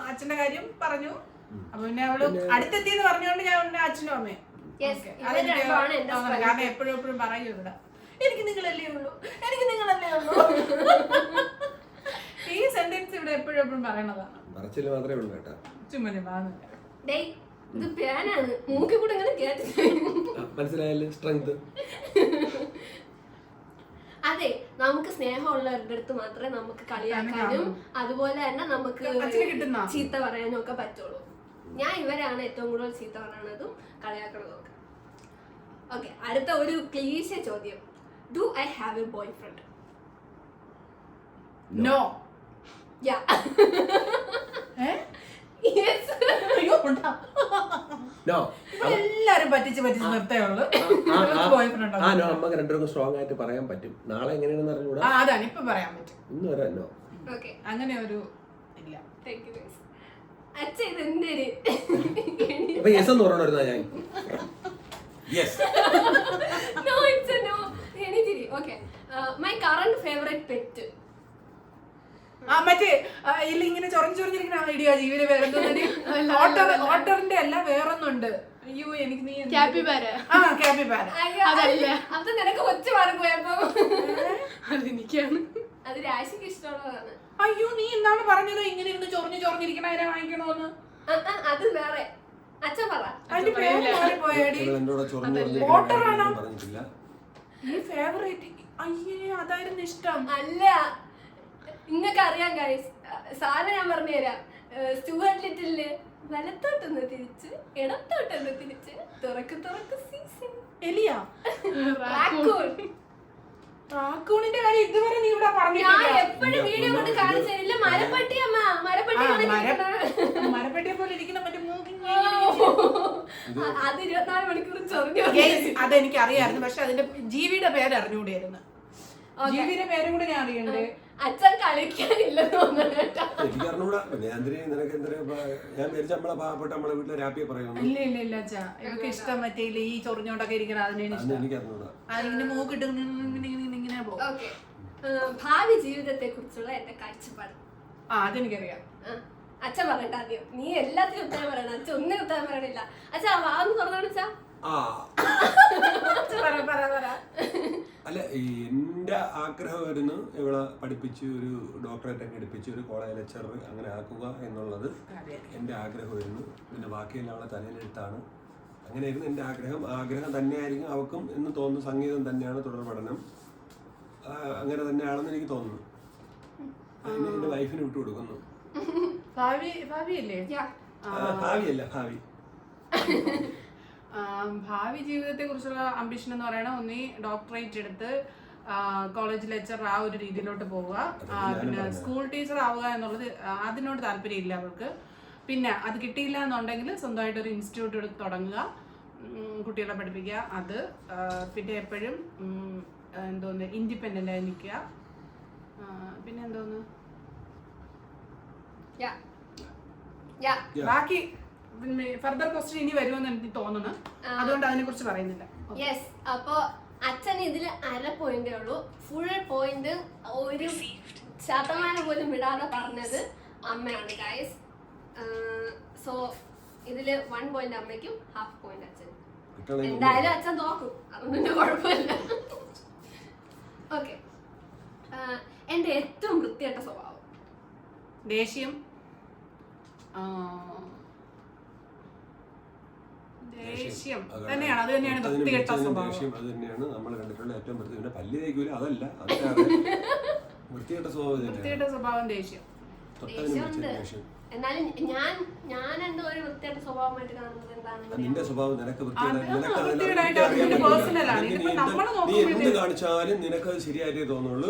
അച്ഛന്റെ കാര്യം പറഞ്ഞു. അപ്പൊ പിന്നെ അവള് അടുത്തെത്തിയെന്ന് പറഞ്ഞുകൊണ്ട് ഞാൻ അച്ഛനും അമ്മയും. കാരണം എപ്പോഴും പറയൂ ഇവിടെ, എനിക്ക് നിങ്ങളല്ലേ ഉള്ളൂ, എനിക്ക് നിങ്ങളല്ലേ ഉള്ളൂ. ഈ സെന്റൻസ് ഇവിടെ എപ്പോഴും പറയണതാണ്. പറച്ചില് മാത്രമേ ഉള്ളൂ കേട്ടാ. ചുമ്മാ ഇത് പേനാണ്, മൂക്കി കൂടെ ഇങ്ങനെ കേട്ടി. മനസ്സിലായല്ലോ സ്ട്രെങ്ത്. അതെ, നമുക്ക് സ്നേഹമുള്ളവരുടെ അടുത്ത് മാത്രമേ നമുക്ക് കളിയാക്കാനും അതുപോലെ തന്നെ നമുക്ക് ചീത്ത പറയാനും ഒക്കെ പറ്റുള്ളൂ. ഞാൻ ഇവരാണ് ഏറ്റവും കൂടുതൽ ചീത്ത പറയണതും കളിയാക്കണതും ഒക്കെ. ഓക്കെ, അടുത്ത ഒരു ക്ലീശ ചോദ്യം. Do I have a boyfriend? No. Yeah. എല്ലാരും പറ്റിച്ച് നിർത്തേ ഉള്ളൂ. അമ്മക്ക് രണ്ടുപേർക്കും സ്ട്രോങ് ആയിട്ട് പറയാൻ പറ്റും. നാളെ എങ്ങനെയാണെന്ന് അറിഞ്ഞൂടാ. അതാണ് ഇപ്പൊ പറയാൻ പറ്റും. ഇന്ന് വരാം. നോ. അങ്ങനെ ഒരു ഇല്ല. അച്ഛൻ ഇതെന്തേര് അപ്പൊ യെസ് എന്ന് പറഞ്ഞിരുന്ന ഞാൻ യെസ്. No, it's no. എനിത്തിരി. Okay, my current favourite pet. മറ്റേ ഇങ്ങനെ ചൊറിഞ്ഞിരിക്കുന്ന ഐഡിയ ജീവിതം വേറെന്തോ ഓട്ടറിന്റെ അല്ല വേറൊന്നുണ്ട്. അയ്യോ എനിക്ക് നീ ക്യാപിബാര. അത് നിനക്ക് കൊച്ചു മാറിപ്പോയപ്പോ അതെനിക്കാണ്. അത് രാശിക്ക് ഇഷ്ടമുള്ളതാണ്. അയ്യോ നീ എന്താണ് പറഞ്ഞത് ഇങ്ങനെ ഇരുന്ന് ചൊറിഞ്ഞിരിക്കണ അതിനെ വാങ്ങിക്കണോന്ന്? അത് വേറെ അച്ഛൻ പറ. അയ്യേ അതായിരുന്നു ഇഷ്ടം. അല്ല, നിങ്ങൾക്ക് അറിയാം ഗൈസ്, സാധനം ഞാൻ പറഞ്ഞുതരാം. സ്റ്റുവർട്ട് ലിറ്റിലിന് വലത്തോട്ടൊന്ന് തിരിച്ച് ഇടത്തോട്ടൊന്ന് തിരിച്ച് തുറക്ക് സീസൺ എലിയ റാക്കൂണിന്റെ കാര്യം ഇതുവരെ നീ ഇവിടെ ഞാൻ എപ്പോഴും വീഡിയോ കൊണ്ട് കാണിച്ചില്ല. മരപ്പട്ടി അമ്മ, മരപ്പട്ടിയെ പോലെ ഇരിക്കുന്ന മറ്റേ അത് 24 മണിക്കൂർ ചൊറിഞ്ഞു. അതെനിക്ക് അറിയായിരുന്നു, പക്ഷെ അതിന്റെ ജീവിയുടെ പേര് അറിഞ്ഞുകൂടിയായിരുന്നു. ജീവിയുടെ പേരും കൂടെ ഞാൻ അറിയണ്ടേ? അച്ഛൻ കളിക്കാനില്ലെന്ന് തോന്നുന്നു. ഇല്ല അച്ഛാ, ഇവർക്ക് ഇഷ്ടം മറ്റേ ഈ ചൊറിഞ്ഞോണ്ടൊക്കെ ഇരിക്കണം. അതിനാണ് ഇഷ്ടം. അതിങ്ങനെ മൂക്കിട്ട് ഇങ്ങനെ പോകും. ഭാവി ജീവിതത്തെ കുറിച്ചുള്ള എന്റെ കാഴ്ചപ്പാട് അതെനിക്കറിയാം. അച്ഛൻ പറയണ്ട ആദ്യം. നീ എല്ലാത്തിനും ഉത്തരം പറയണം. അച്ഛൻ ഒന്നും ഉത്തരം പറയണില്ല. അച്ഛാ വാന്ന് തുറന്നോടിച്ചാ. അല്ല, എന്റെ ആഗ്രഹമായിരുന്നു ഇവളെ പഠിപ്പിച്ച് ഒരു ഡോക്ടറേറ്റ് ഒക്കെ എടുപ്പിച്ച് ഒരു കോളേജ് ലെക്ചറർ അങ്ങനെ ആക്കുക എന്നുള്ളത് എന്റെ ആഗ്രഹമായിരുന്നു. പിന്നെ ബാക്കിയെല്ലാം അവളെ തലയിലെടുത്താണ്. അങ്ങനെയായിരുന്നു എന്റെ ആഗ്രഹം തന്നെയായിരിക്കും അവൾക്കും എന്ന് തോന്നുന്നു. സംഗീതം തന്നെയാണ് തുടർ പഠനം, അങ്ങനെ തന്നെയാണെന്ന് എനിക്ക് തോന്നുന്നു. എന്റെ വൈഫിന് വിട്ടുകൊടുക്കുന്നു. ഭാവി ജീവിതത്തെ കുറിച്ചുള്ള അംബിഷൻ എന്ന് പറയുന്നത് ഒന്നീ ഡോക്ടറേറ്റ് എടുത്ത് കോളേജ് ലെക്ചർ ആ ഒരു രീതിയിലോട്ട് പോവുക. പിന്നെ സ്കൂൾ ടീച്ചർ ആവുക എന്നുള്ളത് അതിനോട് താല്പര്യമില്ല അവൾക്ക്. പിന്നെ അത് കിട്ടിയില്ല എന്നുണ്ടെങ്കിൽ സ്വന്തമായിട്ടൊരു ഇൻസ്റ്റിറ്റ്യൂട്ട് എടുത്ത് തുടങ്ങുക, കുട്ടികളെ പഠിപ്പിക്കുക. അത് പിന്നെ എപ്പോഴും എന്തോന്ന് ഇൻഡിപെൻഡൻ്റ് ആയി നിൽക്കുക. പിന്നെ എന്തോന്ന് ബാക്കി ഫർദർ ക്വസ്റ്റ്യൻ ഇനി വരുമെന്ന് എനിക്ക് തോന്നുന്നു. അതുകൊണ്ട് അതിനെ കുറിച്ച് പറയുന്നില്ല. യെസ്, അപ്പൊ അച്ഛൻ ഇതിൽ 1/2 പോയിന്റേ ഉള്ളൂ. ഫുൾ പോയിന്റ് ഒരു ശതമാനം പോലും വിടാതെ പറഞ്ഞത് അമ്മയാണ് ഗൈസ്. സോ ഇതില് 1 പോയിന്റ് അമ്മയ്ക്കും 1/2 പോയിന്റ് അച്ഛനും. കിട്ടണമെങ്കിൽ എന്തായാലും അച്ഛൻ നോക്കും, അതൊന്നും പിന്നെ കുഴപ്പമില്ല. ഓക്കെ, എന്റെ ഏറ്റവും വൃത്തിയായിട്ട സ്വഭാവം. ദേഷ്യം. ദേഷ്യം തന്നെയാണ്, അത് തന്നെയാണ് വൃത്തികെട്ട സ്വഭാവം. ദേഷ്യം അത് തന്നെയാണ് നമ്മൾ കണ്ടിട്ടുള്ള ഏറ്റവും വൃത്തി. പിന്നെ പല്ല് തേക്കൂല, അതല്ല വൃത്തികെട്ട സ്വഭാവം. വൃത്തികെട്ട സ്വഭാവം ദേഷ്യം. ദേഷ്യമുണ്ട്, എന്നാലും ഞാൻ എന്തോ ഒരു വൃത്തിയായിട്ട സ്വഭാവമായിട്ട് കാണുന്നത് എന്താണെന്ന് നിന്റെ സ്വഭാവം നിനക്ക് നീ എന്ത് കാണിച്ചാലും നിനക്ക് അത് ശരിയായിട്ടേ തോന്നുള്ളൂ.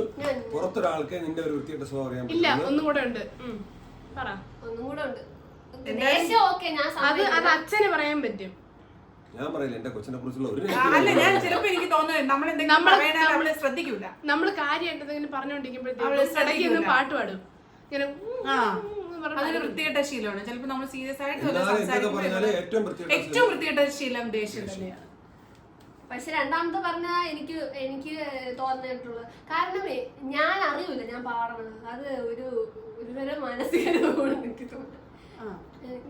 പുറത്തൊരാൾക്ക് നിന്റെ ഒരു വൃത്തിയായിട്ട സ്വഭാവം അറിയാൻ ഇല്ല, പറ്റില്ല. ഒന്നും കൂടെ ഉണ്ട്. പറ. ഒന്നും കൂടെ ഉണ്ട്. ദേഷ്യം ഓക്കെ, ഞാൻ അത് അച്ഛന് പറയാൻ പറ്റും. ഞാൻ പറയില്ല എന്റെ കൊച്ചിനെ കുറിച്ചുള്ള ഒരു അല്ല, ഞാൻ ചിലപ്പോ എനിക്ക് തോന്നുന്നത് നമ്മൾ എന്തെങ്കിലും പറയണേ അവള് ശ്രദ്ധിക്കൂല. നമ്മള് കാര്യമായിട്ട് എന്തെങ്കിലും പറഞ്ഞോണ്ടിരിക്കുമ്പോഴത്തേക്കും പാട്ട് പാടും ഇങ്ങനെ. അതൊരു വൃത്തികെട്ട ശീലമാണ്. ചിലപ്പോ നമ്മൾ സീരിയസ് ആയിട്ട് ഏറ്റവും ഏറ്റവും വൃത്തികെട്ട ശീലം ദേഷ്യം തന്നെയാണ്. പക്ഷെ രണ്ടാമത്തെ പറഞ്ഞ എനിക്ക് തോന്നിയിട്ടുള്ളത്, കാരണമേ ഞാൻ അറിയൂല ഞാൻ പാടണത്, അത് ഒരുതരം മാനസിക രോഗമാണ് എനിക്ക് തോന്നുന്നത്.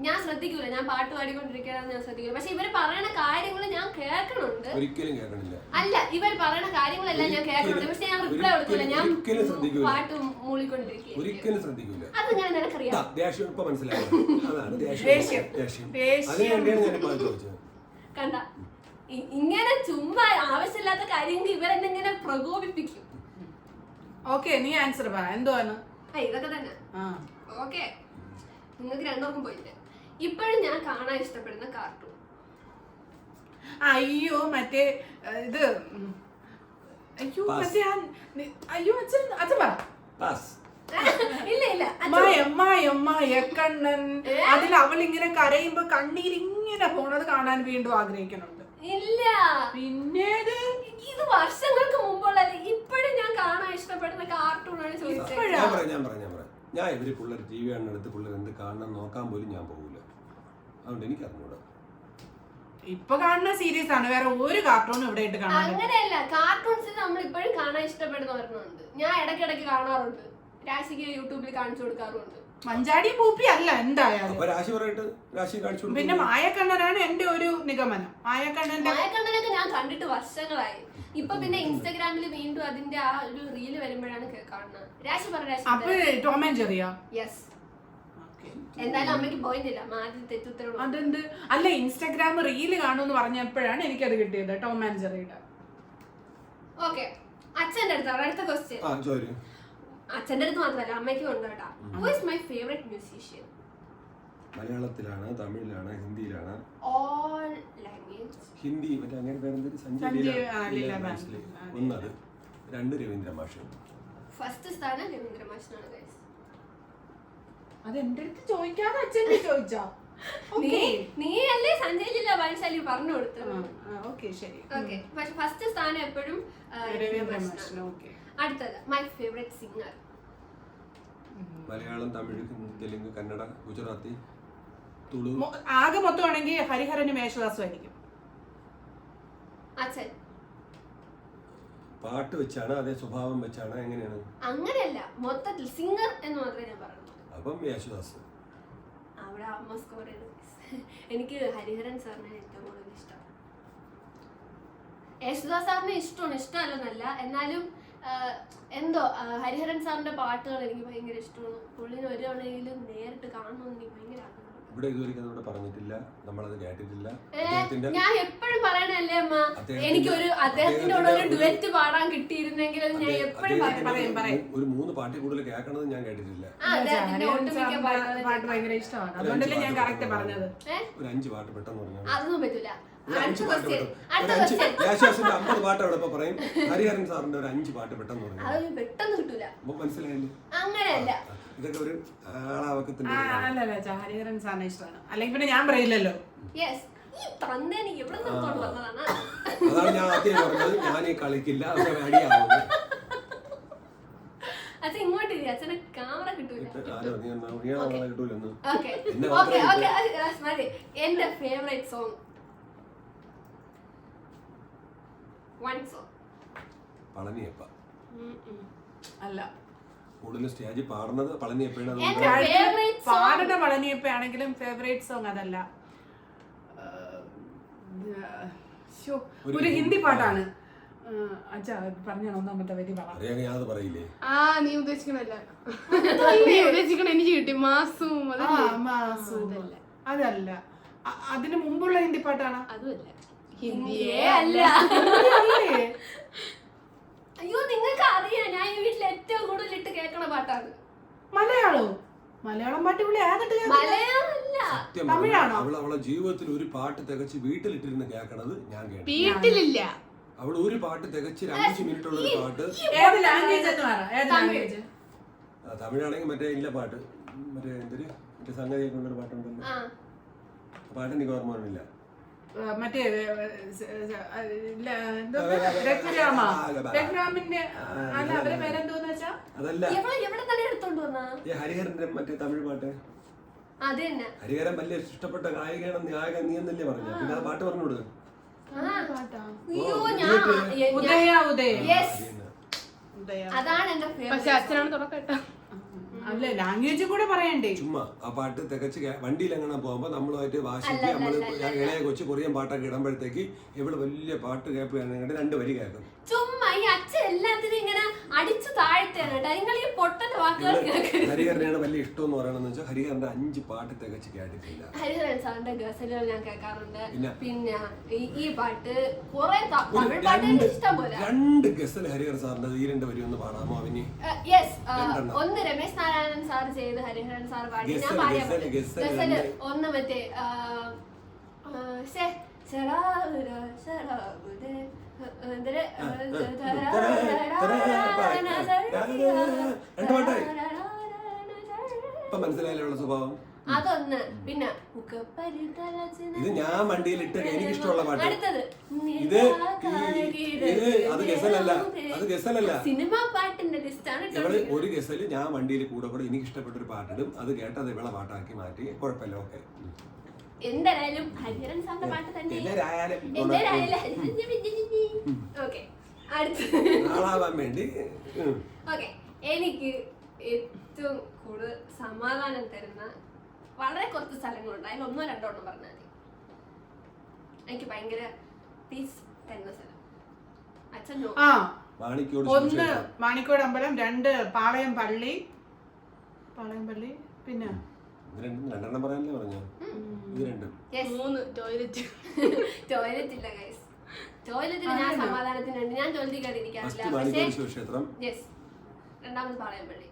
ഞാൻ ശ്രദ്ധിക്കൂല, ഞാൻ പാട്ട് പാടിക്കൊണ്ടിരിക്കുകയാണെന്ന് ഞാൻ ശ്രദ്ധിക്കില്ല. പക്ഷെ ഇവര് പറയുന്ന കാര്യങ്ങൾ ഞാൻ കേൾക്കണുണ്ട്. ഒരിക്കലും കേൾക്കണില്ല. അല്ല, ഇവർ പറയുന്ന കാര്യങ്ങളെല്ലാം ഞാൻ കേൾക്കണുണ്ട്, പക്ഷെ ഞാൻ റിപ്ലൈ കൊടുക്കില്ല. ഞാൻ പാട്ട് മൂളിക്കൊണ്ടിരിക്കുക. ഒരിക്കലും ശ്രദ്ധിക്കൂല. അതെങ്ങനെ നിനക്കറിയാം? ദേഷ്യം ഇപ്പൊ മനസ്സിലായോ? അതാണ് ദേഷ്യം. അതിനുവേണ്ടിയാണ് ഞാൻ ഇപ്പോൾ ചോദിച്ചത്. കണ്ട, ഇങ്ങനെ ചുമ്മാ ആവശ്യമില്ലാത്ത കാര്യങ്ങൾ ഇവരെന്നിങ്ങനെ പ്രകോപിപ്പിക്കും. ഓക്കെ, നീ ആൻസർ പറ, എന്തുവാണ്? ഇതൊക്കെ തന്നെ. ഓക്കെ, നിങ്ങൾക്ക് രണ്ടുപേർക്കും പോയില്ല. ഇപ്പോഴും ഞാൻ കാണാൻ ഇഷ്ടപ്പെടുന്ന കാർട്ടൂൺ. അയ്യോ മറ്റേ ഇത്, അയ്യോ അച്ഛൻ പറ. ഇല്ല കണ്ണൻ. അതിൽ അവൾ ഇങ്ങനെ കരയുമ്പോ കണ്ണീർ ഇങ്ങനെ പോണത് കാണാൻ വീണ്ടും ആഗ്രഹിക്കുന്നുണ്ട്. ഇല്ല, പിന്നെ ഇത് വർഷങ്ങൾക്ക് മുമ്പുള്ളത്. ഇപ്പോഴും ഞാൻ കാണാൻ ഇഷ്ടപ്പെടുന്ന കാർട്ടൂണാണ് ചോദിച്ചത്. ഞാൻ ഇവര് പിള്ളേർ ടി വി കാണുന്നിടത്ത് പിള്ളേർ എന്ത് കാണണം നോക്കാൻ പോലും ഞാൻ പോകില്ല. അതുകൊണ്ട് എനിക്ക് അറിഞ്ഞൂടാ. ഇപ്പൊ കാണുന്ന സീരീസ് ആണ്, വേറെ ഒരു കാർട്ടൂണും ഇവിടെ ആയിട്ട് കാണാൻ. അങ്ങനെയല്ല, കാർട്ടൂൺസിൽ നമ്മൾ ഇപ്പോഴും കാണാൻ ഇഷ്ടപ്പെടുന്ന ഒരെണ്ണമുണ്ട്. ഞാൻ ഇടയ്ക്കിടയ്ക്ക് കാണാറുണ്ട്. രാശിക്ക് യൂട്യൂബിൽ കാണിച്ചു കൊടുക്കാറുണ്ട്. മഞ്ചാടി പൂപ്പി അല്ല എന്തായാലും. പിന്നെ മായക്കണ്ണനാണ് എന്റെ ഒരു നിഗമനം. മായക്കണ്ണനൊക്കെ ഞാൻ കണ്ടിട്ട് വർഷങ്ങളായി. ഇപ്പൊ പിന്നെ ഇൻസ്റ്റാഗ്രാമിൽ വീണ്ടും അതിന്റെ ആ ഒരു റീല് വരുമ്പോഴാണ് കാണുന്നത്. രാശി പറ. ടോം ആൻഡ് ജെറിയാ? യെസ്. എന്തായാലും അമ്മയ്ക്ക് പോയിട്ടില്ല, ആദ്യം തെറ്റുത്തരം. അതെന്ത്? അല്ല, ഇൻസ്റ്റാഗ്രാം റീല് കാണുമെന്ന് പറഞ്ഞപ്പോഴാണ് എനിക്കത് കിട്ടിയത്, ടോം ആൻഡ് ജെറിയുടെ. ഓക്കെ, അച്ഛന്റെ അടുത്താണ് അടുത്ത ക്വസ്റ്റ്യൻ. അച്ഛന്റെ അടുത്ത് മാത്രമല്ല, അമ്മയ്ക്കും ഉണ്ട് കേട്ടോ. Who is my favourite musician? മലയാളത്തിലാണ്, തമിഴിലാണ്, ഹിന്ദിയിലാണ്? All language. ഹിന്ദി മറ്റേ അങ്ങനെ പേരെന്തൊരു ഒന്നത്, 2 രവീന്ദ്ര മാഷ്. ഫസ്റ്റ് സ്ഥാനം രവീന്ദ്ര മാഷിനാണ് ഗൈസ്. അത് എന്റെ അടുത്ത് ചോദിക്കാതെ അച്ഛനെ ചോദിച്ചാ? നീ അല്ലേ സഞ്ജയ് ലീല വൻശാലി പറഞ്ഞു കൊടുത്തു. ഓക്കെ, ശരി. ഓക്കെ, പക്ഷെ ഫസ്റ്റ് സ്ഥാനം എപ്പോഴും രവീന്ദ്ര മാഷിനാണ്. ഓക്കെ, അടുത്തത് my favourite singer. Malayalam, Tamil, Telugu, Kannada, Gujarati, Tulu. ആകെ മൊത്തമാണെങ്കിൽ ഹരിഹരനും യേശുദാസും ആയിരിക്കും. അച്ഛൻ പാട്ട് വെച്ചാണ്, അതേ സ്വഭാവം വെച്ചാണ്, എങ്ങനെയാണ്? അങ്ങനെയല്ല, മൊത്തത്തിൽ സിംഗർ എന്ന് മാത്രമേ ഞാൻ പറഞ്ഞു. അപ്പം യേശുദാസ് അവിടെ അമ്മ സ്കോർ ചെയ്തു. എനിക്ക് ഹരിഹരൻ സാറിനെ ഏറ്റവും കൂടുതൽ ഇഷ്ടം. യേശുദാസ് സാറിനെ ഇഷ്ടമല്ലെന്നല്ല, എന്നാലും എന്തോ ഹരിഹരൻ സാറിന്റെ പാട്ടുകൾ എനിക്ക് ഭയങ്കര ഇഷ്ടമാണ്. പുള്ളിന് ഒരു തവണയെങ്കിലും നേരിട്ട് കാണണമെന്ന് എനിക്ക് ഭയങ്കര ആഗ്രഹം. ഇവിടെ ഇതുവരെയ്ക്കും ഇവിടെ പറഞ്ഞിട്ടില്ല, നമ്മളത് കേട്ടിട്ടില്ല. ഞാൻ എപ്പോഴും പറയണല്ലേ അമ്മ, എനിക്കൊരു അദ്ദേഹത്തിന്റെ കൂടെ ഒരു ഡുവറ്റ് പാടാൻ കിട്ടിയിരുന്നെങ്കിൽ ഞാൻ എപ്പോഴും പറയും. ഒരു 3 പാട്ടിൽ കൂടുതൽ കേൾക്കണത് ഞാൻ കേട്ടിട്ടില്ല. പാട്ട് ഭയങ്കര ഇഷ്ടമാണ്, അതുകൊണ്ടല്ലേ ഞാൻ കറക്റ്റ് പറഞ്ഞത്. ഒരു 5 പാട്ട് പെട്ടെന്ന് പറഞ്ഞാൽ അതൊന്നും പറ്റൂല. 5 പാട്ട് യേശുദാസിന്റെ 50 പാട്ട് അവിടെ ഇപ്പൊ പറയും. ഹരിഹരൻ സാറിന്റെ ഒരു 5 പാട്ട് പെട്ടെന്ന് പറഞ്ഞു. അത് പെട്ടെന്ന് കിട്ടൂല. മനസ്സിലായില്ലേ? അങ്ങനെയല്ല, ഇതൊക്കെ ഒരു ആളാവക്കത്തിന്റെ. അല്ലല്ല, ഹരിഹരൻ സാറിനെ ഇഷ്ടമാണ്, അല്ലെങ്കിൽ പിന്നെ ഞാൻ പറയില്ലല്ലോ. അതാണ് ഞാൻ ആദ്യം പറഞ്ഞത്, ഞാൻ ഈ കളിക്കില്ല, അടിയാവുന്നു. അച്ഛൻ ഇങ്ങോട്ട് അച്ഛനെ ക്യാമറ കിട്ടൂല. എന്റെ ഫേവറേറ്റ് സോങ്, പളനിയപ്പ. അല്ല, കൂടുതൽ സ്റ്റേജിൽ പാടുന്നത് പളനിയപ്പയാണ്. പാടുന്ന പളനിയപ്പ ആണെങ്കിലും ഫേവറേറ്റ് സോങ് അതല്ല. ഒരു ഹിന്ദി പാട്ടാണ്. അച്ഛാ പറഞ്ഞോ ഒന്നാമത്തെ വരി പറ. ഞാൻ പറയില്ലേ? നീ ഉദ്ദേശിക്കണല്ല, നീ ഉദ്ദേശിക്കണ എനിക്ക് കിട്ടി മാസും. അതല്ല, അതിന് മുമ്പുള്ള ഹിന്ദി പാട്ടാണ്. അതുമല്ല, ഹിന്ദിയേ അല്ല. അയ്യോ നിങ്ങൾക്ക് അറിയാം, ഞാൻ ഈ വീട്ടിൽ ഏറ്റവും കൂടുതൽ ഇട്ട് കേൾക്കണ പാട്ടാണ്. മലയാളം പാട്ട് ഇവിടെ മലയാളമല്ല, തമിഴാണോ? അവളെ ജീവിതത്തിൽ ഒരു പാട്ട് തികച്ച് വീട്ടിലിട്ടിരുന്ന് കേൾക്കണത് ഞാൻ കേട്ടു. വീട്ടിലില്ല. അവൾ ഒരു പാട്ട് തികച്ച് 5 മിനിറ്റ് ഉള്ള ഒരു പാട്ട്. ഏത് ലാംഗ്വേജ് എന്ന് പറ? ഏത് ലാംഗ്വേജ്? തമിഴാണെങ്കിൽ മറ്റേ ഇല്ല പാട്ട്, മറ്റേ സംഗതിയൊക്കെ ഉള്ളൊരു പാട്ടുണ്ടല്ലോ. ആ പാട്ട് എനിക്ക് ഓർമ്മ വന്നില്ല. മറ്റേ രഘുരാമിന്റെ അവരെ പേരെന്തോന്ന് വെച്ചാ അതല്ല, എവിടെ തന്നെ എടുത്തോണ്ട് വന്നാ ഹരിഹരന്റെ മറ്റേ തമിഴ് പാട്ട്. അത് തന്നെ. ഹരിഹരൻ വലിയ ഇഷ്ടപ്പെട്ട നായകൻ നീ എന്നല്ലേ പറഞ്ഞു. പിന്നെ ആ പാട്ട് പറഞ്ഞോട്. അയ്യോ അതാണ് എന്റെ പക്ഷെ അച്ഛനാണ് തുടക്കട്ടോ. അല്ല, ലാംഗ്വേജ് കൂടെ പറയണ്ടേ? ചുമ്മാ ആ പാട്ട് തികച്ച് വണ്ടിയിൽ എങ്ങനെ പോകുമ്പോ നമ്മളുമായിട്ട് വാശിക്ക് നമ്മള് ഇളയ കൊച്ചു കൊറിയൻ പാട്ടൊക്കെ ഇടുമ്പോഴത്തേക്ക് ഇവള് വലിയ പാട്ട് കേൾക്കുകയാണെങ്കിൽ 2 വരി കേൾക്കും. ചുമ്മാ ഈ അച്ഛൻ എല്ലാത്തിനും ഇങ്ങനെ അടിച്ചു താഴ്ത്താണ് നിങ്ങൾ ഈ പൊട്ടന്റെ വാക്കുകൾ കേൾക്കുന്നത്. ഹരിഹരനാണ് വലിയ ഇഷ്ടം എന്ന് പറയണെന്ന് വെച്ചാൽ ഹരിഹരന്റെ 5 പാട്ട് തികച്ച് കേട്ടിട്ടില്ല. ഹരിഹരൻ സാറിന്റെ ഗസലുകൾ ഞാൻ കേൾക്കാറുണ്ട്. പിന്നെ ഈ പാട്ട് കുറെ തമിഴ് പാട്ട് ഇഷ്ടം പോലെ. 2 ഗസൽ ഹരിഹരൻ സാറിന്റെ ഈ 2 വരി ഒന്ന് പാടാമോ അവന്? യെസ്, ഒന്ന് രമേശ് നാരായണൻ സാർ ചെയ്ത് ഹരിഹരൻ സാർ പാടി ഞാൻ പാടിയ ഗസല്. ഒന്ന് മറ്റേ മനസ്സിലായാലുള്ള സ്വഭാവം അതൊന്ന്. പിന്നെ ഇത് ഞാൻ വണ്ടിയിലിട്ട് എനിക്കിഷ്ടമുള്ള പാട്ട്. അടുത്തത് ഇത് അത് ഗസലല്ല, അത് ഗസലല്ല, സിനിമാ പാട്ടിന്റെ ലിസ്റ്റാണ്. ഇവള് ഒരു ഗസല് ഞാൻ വണ്ടിയിൽ കൂടെ എനിക്ക് ഇഷ്ടപ്പെട്ട ഒരു പാട്ടിടും. അത് കേട്ടത് ഇവളെ പാട്ടാക്കി മാറ്റി. കുഴപ്പമില്ല, ഓക്കെ. എന്തായാലും ഹരിഹരൻ സാറിന്റെ പാട്ട് തന്നെ. ആളാവാൻ വേണ്ടി. ഓക്കെ, എനിക്ക് ഏറ്റവും കൂടുതൽ സമാധാനം തരുന്ന വളരെ കുറച്ച് സ്ഥലങ്ങളുണ്ട്. അതിൽ 1 2 എണ്ണം പറഞ്ഞാൽ മതി. എനിക്ക് ഭയങ്കര പീസ് തരുന്ന സ്ഥലം അച്ഛൻ. 1 മാണിക്കോട് അമ്പലം, 2 പാളയം പള്ളി, പിന്നെ 2 പറയാനല്ലേ പറഞ്ഞു. 3 ടോയ്ലറ്റ്. ടോയ്ലറ്റ് ഇല്ല ഗൈസ്, ടോയ്ലറ്റിൽ ഞാൻ സമാധാനത്തിനുണ്ട്. ഞാൻ ജോലി കയറിയിരിക്കാറില്ല. പക്ഷേ 2ാമത് പാളയംപള്ളി.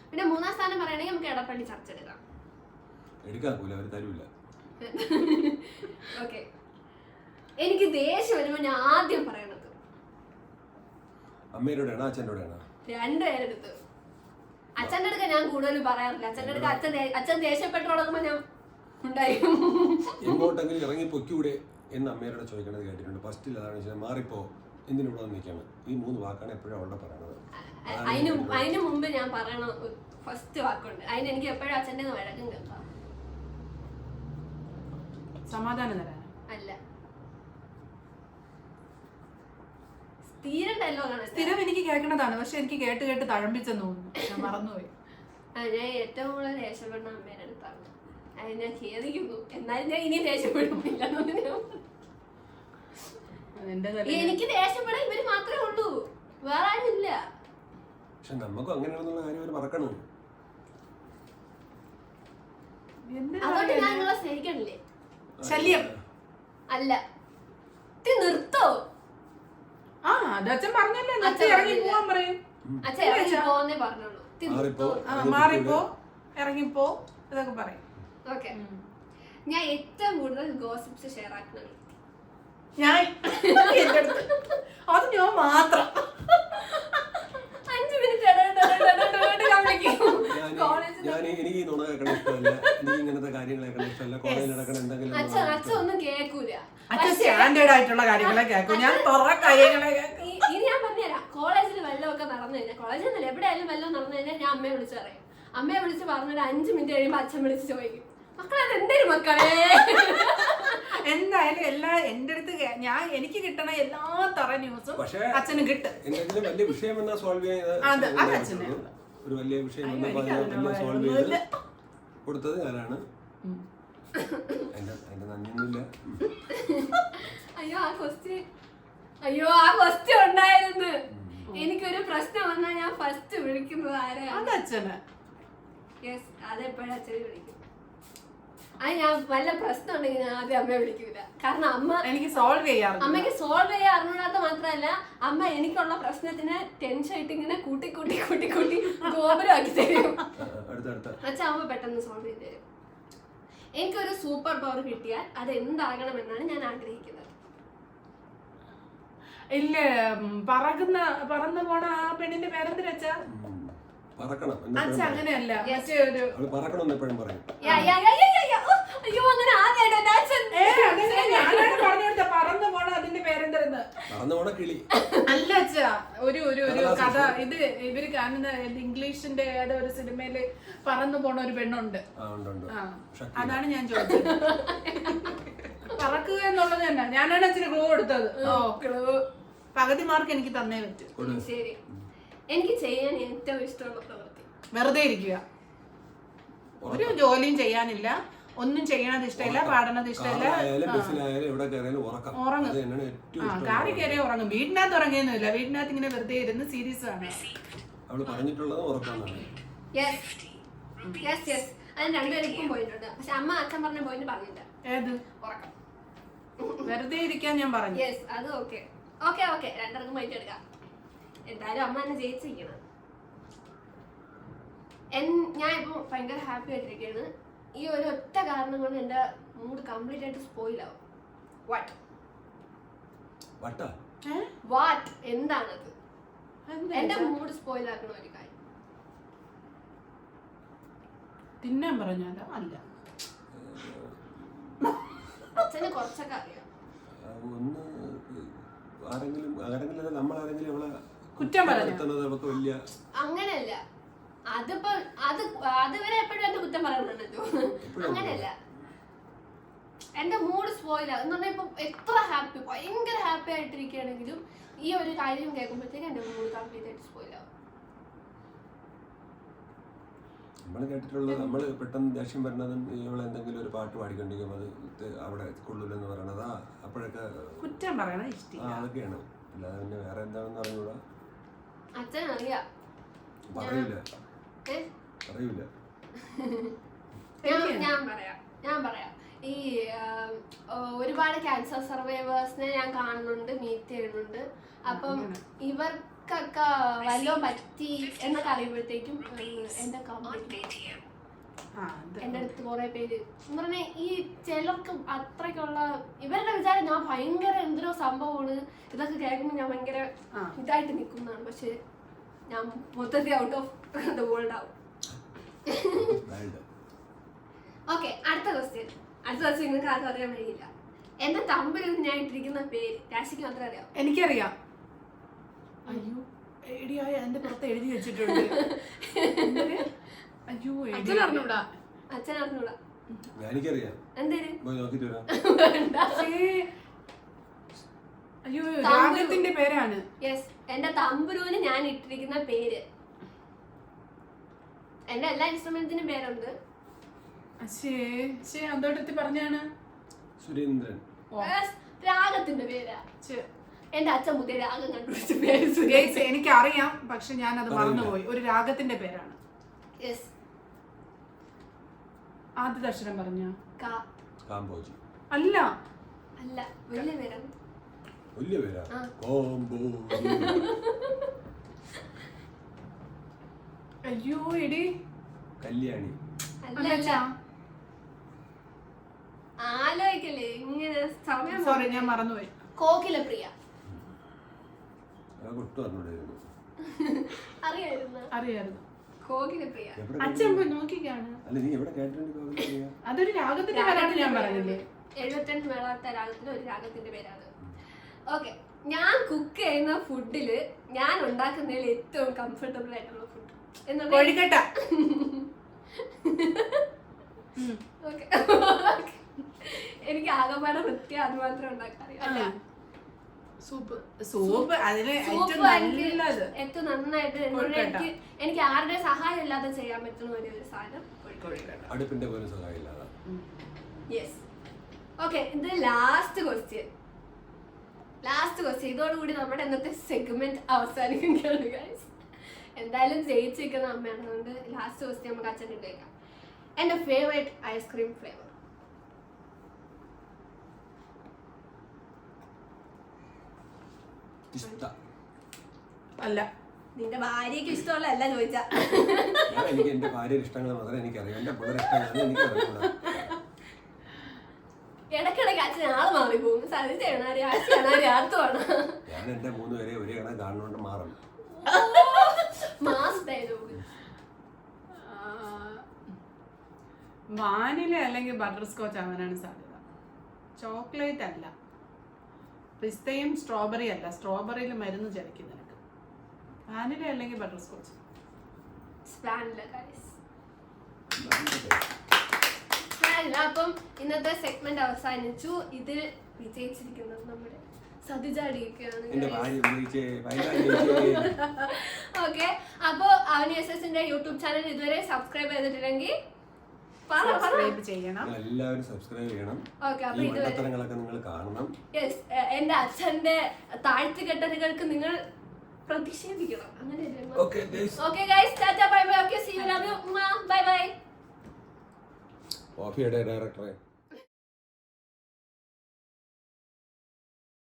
പിന്നെ 3ാം സ്ഥാനം പറയുകയാണെങ്കിൽ നമുക്ക് എടപ്പള്ളി ചർച്ച എടുക്കാം. ഓക്കെ, എനിക്ക് ദേഷ്യം വരുമ്പോ ഞാൻ ആദ്യം പറയണത് അമ്മയോടാണോ അച്ഛനോടാണോ? 2 പേരെടുത്ത്. അച്ഛൻ്റെ അടുക്ക ഞാൻ കൂടുതലും പറയാറില്ല. അച്ഛൻ്റെ അടുക്ക അച്ഛൻ ദേഷ്യപ്പെട്ടു തുടങ്ങുമ്പോ ഞാൻ ഉണ്ടായിരിക്കും. എങ്ങോട്ടെങ്കിലും ഇറങ്ങി പൊക്കൂടെ എന്ന് അമ്മയോട് ചോദിക്കണത് കേട്ടിട്ടുണ്ട്. ഫസ്റ്റിൽ അതാണ് മാറിപ്പോ എന്തിനിവിടെ നിൽക്കണം. ഈ 3 വാക്കാണ് എപ്പോഴും അവളുടെ പറയണത്. അതിന് മുമ്പ് ഞാൻ പറയണ ഫസ്റ്റ് വാക്കുണ്ട്. അതിന് എനിക്ക് എപ്പോഴും അച്ഛൻ്റെ വഴക്കും കേൾക്കാം. സമാധാനം തരാൻ അല്ല, സ്ഥിരം ഡയലോഗാണ്. സ്ഥിരം എനിക്ക് കേൾക്കണതാണ്, പക്ഷെ എനിക്ക് കേട്ട് കേട്ട് തഴമ്പിച്ചെന്ന് തോന്നുന്നു. ഞാൻ മറന്നുപോയി. ഞാൻ ഏറ്റവും കൂടുതൽ ദേഷ്യപ്പെടുന്ന അമ്മേടെ അടുത്താണ്. അത് ഞാൻ ഖേദിക്കുന്നു. എന്നാലും ഞാൻ ഇനി ദേഷ്യപ്പെടുന്നില്ല. എനിക്ക് ദേഷ്യപ്പെടാൻ ഇവര് മാത്രമേ ഉള്ളൂ, വേറെ ആരുമില്ല. പക്ഷെ നമുക്കും അങ്ങനെയാണെന്നുള്ള കാര്യം അവർ മറക്കണം. അതുകൊണ്ട് ഞാൻ നിങ്ങളെ സ്നേഹിക്കണില്ലേ? ശല്യം അല്ല, നിർത്തോ. അച്ഛൻ പറഞ്ഞല്ലേ ഇറങ്ങി പോവാൻ പറയും. അച്ഛൻ ഇറങ്ങി പോന്നേ പറഞ്ഞോളൂ. മാറിപ്പോ, ഇറങ്ങിപ്പോ, ഇതൊക്കെ പറയും. ഓക്കെ, ഞാൻ ഏറ്റവും കൂടുതൽ ഗോസിപ്സ് ഷെയർ ആക്കുന്ന വ്യക്തി ഞാൻ. അത് ഞാൻ മാത്രം 5 മിനിറ്റ് എനിക്ക് ഈ നുണ കേൾക്കണ ഇഷ്ടമല്ല. നീ ഇങ്ങനത്തെ കാര്യങ്ങൾ കേൾക്കണ ഇഷ്ടമല്ല. കോളേജിൽ നടക്കണ എന്തെങ്കിലും അച്ഛൻ ഒന്നും കേൾക്കൂല. അച്ഛൻ സ്റ്റാൻഡേർഡ് ആയിട്ടുള്ള കാര്യങ്ങളെ കേൾക്കും. ഞാൻ കുറെ കാര്യങ്ങളെ കേൾക്കും. ഇനി ഞാൻ പറഞ്ഞുതരാം. കോളേജിൽ വല്ലതൊക്കെ നടന്നു കഴിഞ്ഞാൽ, കോളേജിൽ നിന്നല്ല എവിടെയായാലും വല്ലതും നടന്നു കഴിഞ്ഞാൽ ഞാൻ അമ്മയെ വിളിച്ച് പറയും. അമ്മയെ വിളിച്ച് പറഞ്ഞൊരു 5 മിനിറ്റ് കഴിയുമ്പോൾ അച്ഛൻ വിളിച്ച് ചോദിക്കും, മക്കളെ അതെന്തേലും മക്കളെ. എന്തായാലും എന്റെ അടുത്ത് എനിക്ക് കിട്ടണ എല്ലാ തറ ന്യൂസും അച്ഛനും കിട്ടും. എന്തെങ്കിലും വലിയ വിഷയം വന്നാൽ സോൾവ് അച്ഛനെ ഒരു വലിയ വിഷയം വന്നാൽ സോൾവ് ചെയ്ത് കൊടുത്തത് ഞാനാണ്. അതിന്റെ നന്ദിയൊന്നുമില്ല. അയ്യോ ആ ക്വസ്റ്റ്യൻ ഉണ്ടായിരുന്നു. എനിക്കൊരു പ്രശ്നം വന്നാൽ ഞാൻ ഫസ്റ്റ് വിളിക്കുന്നത് ആരെയാണ്? അത് അച്ഛന്. യെസ്, അതെപ്പോഴും അച്ഛനെ വിളിക്കും. അത് ഞാൻ വല്ല പ്രശ്നം ഉണ്ടെങ്കിൽ ഞാൻ ആദ്യം അമ്മയെ വിളിക്കൂല. കാരണം എനിക്ക് സോൾവ് ചെയ്യാറുണ്ട്. അമ്മയ്ക്ക് സോൾവ് ചെയ്യാൻ അറിഞ്ഞൂടാത്ത മാത്രമല്ല, അമ്മ എനിക്കുള്ള പ്രശ്നത്തിന് ടെൻഷൻ ആയിട്ട് ഇങ്ങനെ കൂട്ടി ഗോപുരമാക്കി തരും. അച്ഛൻ അമ്മ പെട്ടെന്ന് സോൾവ് ചെയ്ത് തരും. എനിക്കൊരു സൂപ്പർ പവർ കിട്ടിയാൽ അത് എന്താകണമെന്നാണ് ഞാൻ ആഗ്രഹിക്കുന്നത്. ഇല്ല, പറന്നു പോണ ആ പെണ്ണിന്റെ പേരെന്തിനാ അച്ഛാ? അച്ഛ അങ്ങനെയല്ല, അയ്യോ അങ്ങനെ പറന്നു പോണ അതിന്റെ പേരെന്തരെന്ന് അല്ല അച്ഛാ. ഒരു കഥ ഇത് ഇവര് കാണുന്ന ഇംഗ്ലീഷിന്റെ ഏതോ ഒരു സിനിമയില് പറന്നു പോണ ഒരു പെണ്ണുണ്ട്. അതാണ് ഞാൻ ചോദിച്ചത്. പറക്കുക എന്നുള്ളത് തന്നെ. ഞാനാണ് അച്ഛന് ക്ലൂ കൊടുത്തത്. പകുതി മാർക്ക് എനിക്ക് തന്നേ പറ്റും. ശരി, എനിക്ക് ചെയ്യാൻ ഏറ്റവും ഇഷ്ടമുള്ള പ്രവൃത്തി വെറുതെ ഇരിക്കുക. ഒരു ജോലിയും ചെയ്യാനില്ല, ഒന്നും ചെയ്യണത് ഇഷ്ടമില്ല, പാടണത് ഇഷ്ടമില്ല. കാറി കയറി ഉറങ്ങും. വീടിനകത്ത് ഉറങ്ങിയൊന്നുമില്ല. വീടിനകത്ത് ഇങ്ങനെ വെറുതെ ഇരുന്ന് സീരീസ് ആണ്. അതിന് രണ്ടുപേർക്കും പോയിട്ടുണ്ട്. പക്ഷെ അമ്മ അച്ഛൻ പറഞ്ഞ പോയിന്റ് പറഞ്ഞില്ല. ഏത്? ഉറക്കം. വെറുതെ ഇരിക്കാൻ ഞാൻ പറഞ്ഞു. യെസ്, അത് ഓക്കെ. രണ്ടർക്കും പോയിട്ട് എടുക്കാം. എന്തായാലും അമ്മ എന്നെ ജയിച്ചിരിക്കണം. ഞാൻ ഇപ്പൊ ഭയങ്കര ഹാപ്പി ആയിട്ടിരിക്കുകയാണ്. ഈ ഒരു ഒറ്റ കാരണം കൊണ്ട് എന്റെ മൂഡ് കംപ്ലീറ്റ് ആയിട്ട് സ്പോയിൽ ആവും. വാട്ട് എന്താണത്? എന്റെ മൂഡ് സ്പോയിൽ ആക്കണ ഒരു കാര്യം. തിന്നാൻ പറഞ്ഞാലോ? അല്ല, അച്ഛന് കുറച്ചൊക്കെ അറിയാം. കുറ്റം പറഞ്ഞു അങ്ങനെയല്ല. അതിപ്പോ അതുവരെ എപ്പോഴും എന്റെ കുറ്റം പറയുന്നുണ്ടല്ലോ. അങ്ങനെയല്ല, എന്റെ മൂഡ് സ്പോയിലാകും എന്ന് പറഞ്ഞാൽ ഇപ്പൊ എത്ര ഭയങ്കര ഹാപ്പി ആയിട്ടിരിക്കുകയാണെങ്കിലും ഈ ഒരു കാര്യം കേൾക്കുമ്പോഴത്തേക്ക് എന്റെ മൂഡ് കംപ്ലീറ്റ് ആയിട്ട് സ്പോയിലാകും. നമ്മൾ കേട്ടിട്ടുള്ളത്, നമ്മൾ പെട്ടെന്ന് ദേഷ്യം വരുന്നതും ഇവളെ എന്തെങ്കിലും ഒരു പാട്ട് പാടിക്കൊണ്ടിരിക്കും, അത് അവിടെ കൊള്ളൂലെന്ന് പറയണതാ. അപ്പോഴൊക്കെ കുറ്റം പറയണ ഇഷ്ടം. അതൊക്കെയാണ്. അല്ലാതെ പിന്നെ വേറെ എന്താണെന്ന് അറിഞ്ഞൂടാ. അച്ഛൻ അറിയാം. പറയൂല. ഞാൻ പറയാം. ഈ ഒരുപാട് ക്യാൻസർ സർവൈവേഴ്സിനെ ഞാൻ കാണുന്നുണ്ട്, മീറ്റ് ചെയ്യുന്നുണ്ട്. അപ്പം ഇവർക്കൊക്കെ വല്ലോ പറ്റി എന്നൊക്കെ അറിയുമ്പോഴത്തേക്കും എന്റെ അടുത്ത് കുറെ പേര് എന്ന് പറഞ്ഞാൽ ഈ ചിലർക്ക് അത്രയ്ക്കുള്ള ഇവരുടെ വിചാരം ഞാൻ ഭയങ്കര എന്തൊരു സംഭവമാണ്. ഇതൊക്കെ കേൾക്കുമ്പോൾ ഞാൻ ഭയങ്കര ഇതായിട്ട് നിൽക്കുന്നതാണ്. പക്ഷെ ഞാൻ മൊത്തത്തിൽ ഔട്ട് ഓഫ് ദ വേൾഡ് ആവും. ഓക്കെ, അടുത്ത ക്വസ്റ്റ്യൻ നിങ്ങൾക്ക് ആർക്കും അറിയാൻ കഴിയില്ല. എന്റെ തമ്പിൽ ഞാൻ ഇട്ടിരിക്കുന്ന പേര് രാശിക്ക് മാത്രമേ അറിയാം. എനിക്കറിയാം. അയ്യോ, എന്റെ പുറത്ത് എഴുതി വെച്ചിട്ടുണ്ട്. അയ്യോ, അച്ഛൻ അറിഞ്ഞൂടാ. അയ്യോ, രാഗത്തിന്റെ പേരാണ്. യെസ്, എന്റെ തമ്പുരുവിന് ഞാൻ ഇട്ടിരിക്കുന്ന പേര്. എന്റെ എല്ലാ ഇൻസ്ട്രുമെന്റിനും പേരുണ്ട്. അതോടത്തി പറഞ്ഞാണ് സുരേന്ദ്രൻ. രാഗത്തിന്റെ പേരാ. എന്റെ അച്ഛൻ പുതിയ രാഗം കണ്ടുപിടിച്ച പേര് എനിക്കറിയാം, പക്ഷെ ഞാൻ അത് മറന്നുപോയി. ഒരു രാഗത്തിന്റെ പേരാണ്. യെസ്, ആദ്യത്തെ അക്ഷരം പറഞ്ഞ അല്ല, വലിയ പേരാണ്. അയ്യോ എടി, കല്യാണി. ആലോചിക്കല്ലേ ഇങ്ങനെ സമയം. സോറി, ഞാൻ മറന്നുപോയി. കോകിലപ്രിയ. അറിയായിരുന്നു. കോകിലപ്രിയ. അച്ഛൻ പോയി നോക്കിക്കാണ്. അതൊരു രാഗത്തിന്റെ പേരാണ് ഞാൻ പറഞ്ഞില്ലേ. 75 മേളാത്ത രാഗത്തിന്റെ ഒരു രാഗത്തിന്റെ പേരാണ്. ഓക്കെ, ഞാൻ കുക്ക് ചെയ്യുന്ന ഫുഡില് ഞാൻ ഉണ്ടാക്കുന്നതിൽ ഏറ്റവും കംഫർട്ടബിൾ ആയിട്ടുള്ള ഫുഡ് കോഴിക്കട്ട. എനിക്ക് ആകെപ്പാടെ വൃത്തി അത് മാത്രം ഉണ്ടാക്കാൻ അറിയാം. സൂപ്പ് അതിന് ഏറ്റവും നന്നായിട്ട് എനിക്ക് ആരുടെ സഹായം ഇല്ലാതെ ചെയ്യാൻ പറ്റുന്ന ഒരു സാധനം അടുപ്പിന്റെ പോലും സഹായം ഇല്ലാതെ. യെസ്. ഓക്കെ, ഇത് ലാസ്റ്റ് ക്വസ്റ്റ്യൻ. ഇതോടുകൂടി നമ്മുടെ ഇന്നത്തെ സെഗ്മെന്റ് അവസാനിക്കുകയാണ് ഗൈസ്. എന്തായാലും ജയിച്ചിരിക്കുന്ന അമ്മയാണ്, അതുകൊണ്ട് ലാസ്റ്റ് ക്വസ്റ്റ്യൻ നമുക്ക് അച്ഛൻ ഇട്ടേക്കാം. എന്റെ ഫേവറേറ്റ് ഐസ്ക്രീം ഫ്ലേവർ? അല്ല, നിന്റെ ഭാര്യക്ക് ഇഷ്ടമുള്ളതല്ല ചോദിച്ചാ. എനിക്ക് എന്റെ ഭാര്യയുടെ ഇഷ്ടങ്ങൾ മാത്രമേ എനിക്കറിയാം, എന്റെ പിള്ളേരെ ഇഷ്ടങ്ങളാണ് എനിക്ക് അറിഞ്ഞൂടാ. ഇടയ്ക്കിടയ്ക്ക് അച്ഛൻ ആള് മാറിപ്പോകും. സരിതയാണ് ആർത്തുമാണ്. ഞാൻ എന്റെ 3 പേരെ ഒരേ കണക്ക് കാണുന്നോണ്ട് മാറും. Mass dialogue. വാനില അല്ലെങ്കിൽ ബട്ടർ സ്കോച്ച് ആവാനാണ് സാധ്യത. ചോക്ലേറ്റ് അല്ല. പിസ്തയും സ്ട്രോബെറി അല്ല. സ്ട്രോബെറിയിൽ മരുന്ന് ചരക്കും നിനക്ക്. വാനില അല്ലെങ്കിൽ ബട്ടർ സ്കോച്ച്. അപ്പം ഇന്നത്തെ സെഗ്മെന്റ് അവസാനിച്ചു. ഇതിൽ വിജയിച്ചിരിക്കുന്നത് നമ്മുടെ സതിജാടിയൊക്കെയാണ്. ഓക്കെ, അപ്പൊ അവനി SS-ന്റെ യൂട്യൂബ് ചാനൽ ഇതുവരെ സബ്സ്ക്രൈബ് ചെയ്തിട്ടില്ലെങ്കിൽ സബ്സ്ക്രൈബ് ചെയ്യണം. എല്ലാവരും സബ്സ്ക്രൈബ് ചെയ്യണം. ഈ മണ്ടത്തരങ്ങളൊക്കെ നിങ്ങൾ കാണണം. യെസ്, എന്റെ അച്ഛന്റെ താഴ്ത്തുകെട്ടലുകൾക്ക് നിങ്ങൾ പ്രതിഷേധിക്കണം. അങ്ങനെ okay guys, tata bye bye. Okay, see you, love you, bye bye. കോഫിയുടെ ഡയറക്ടറെ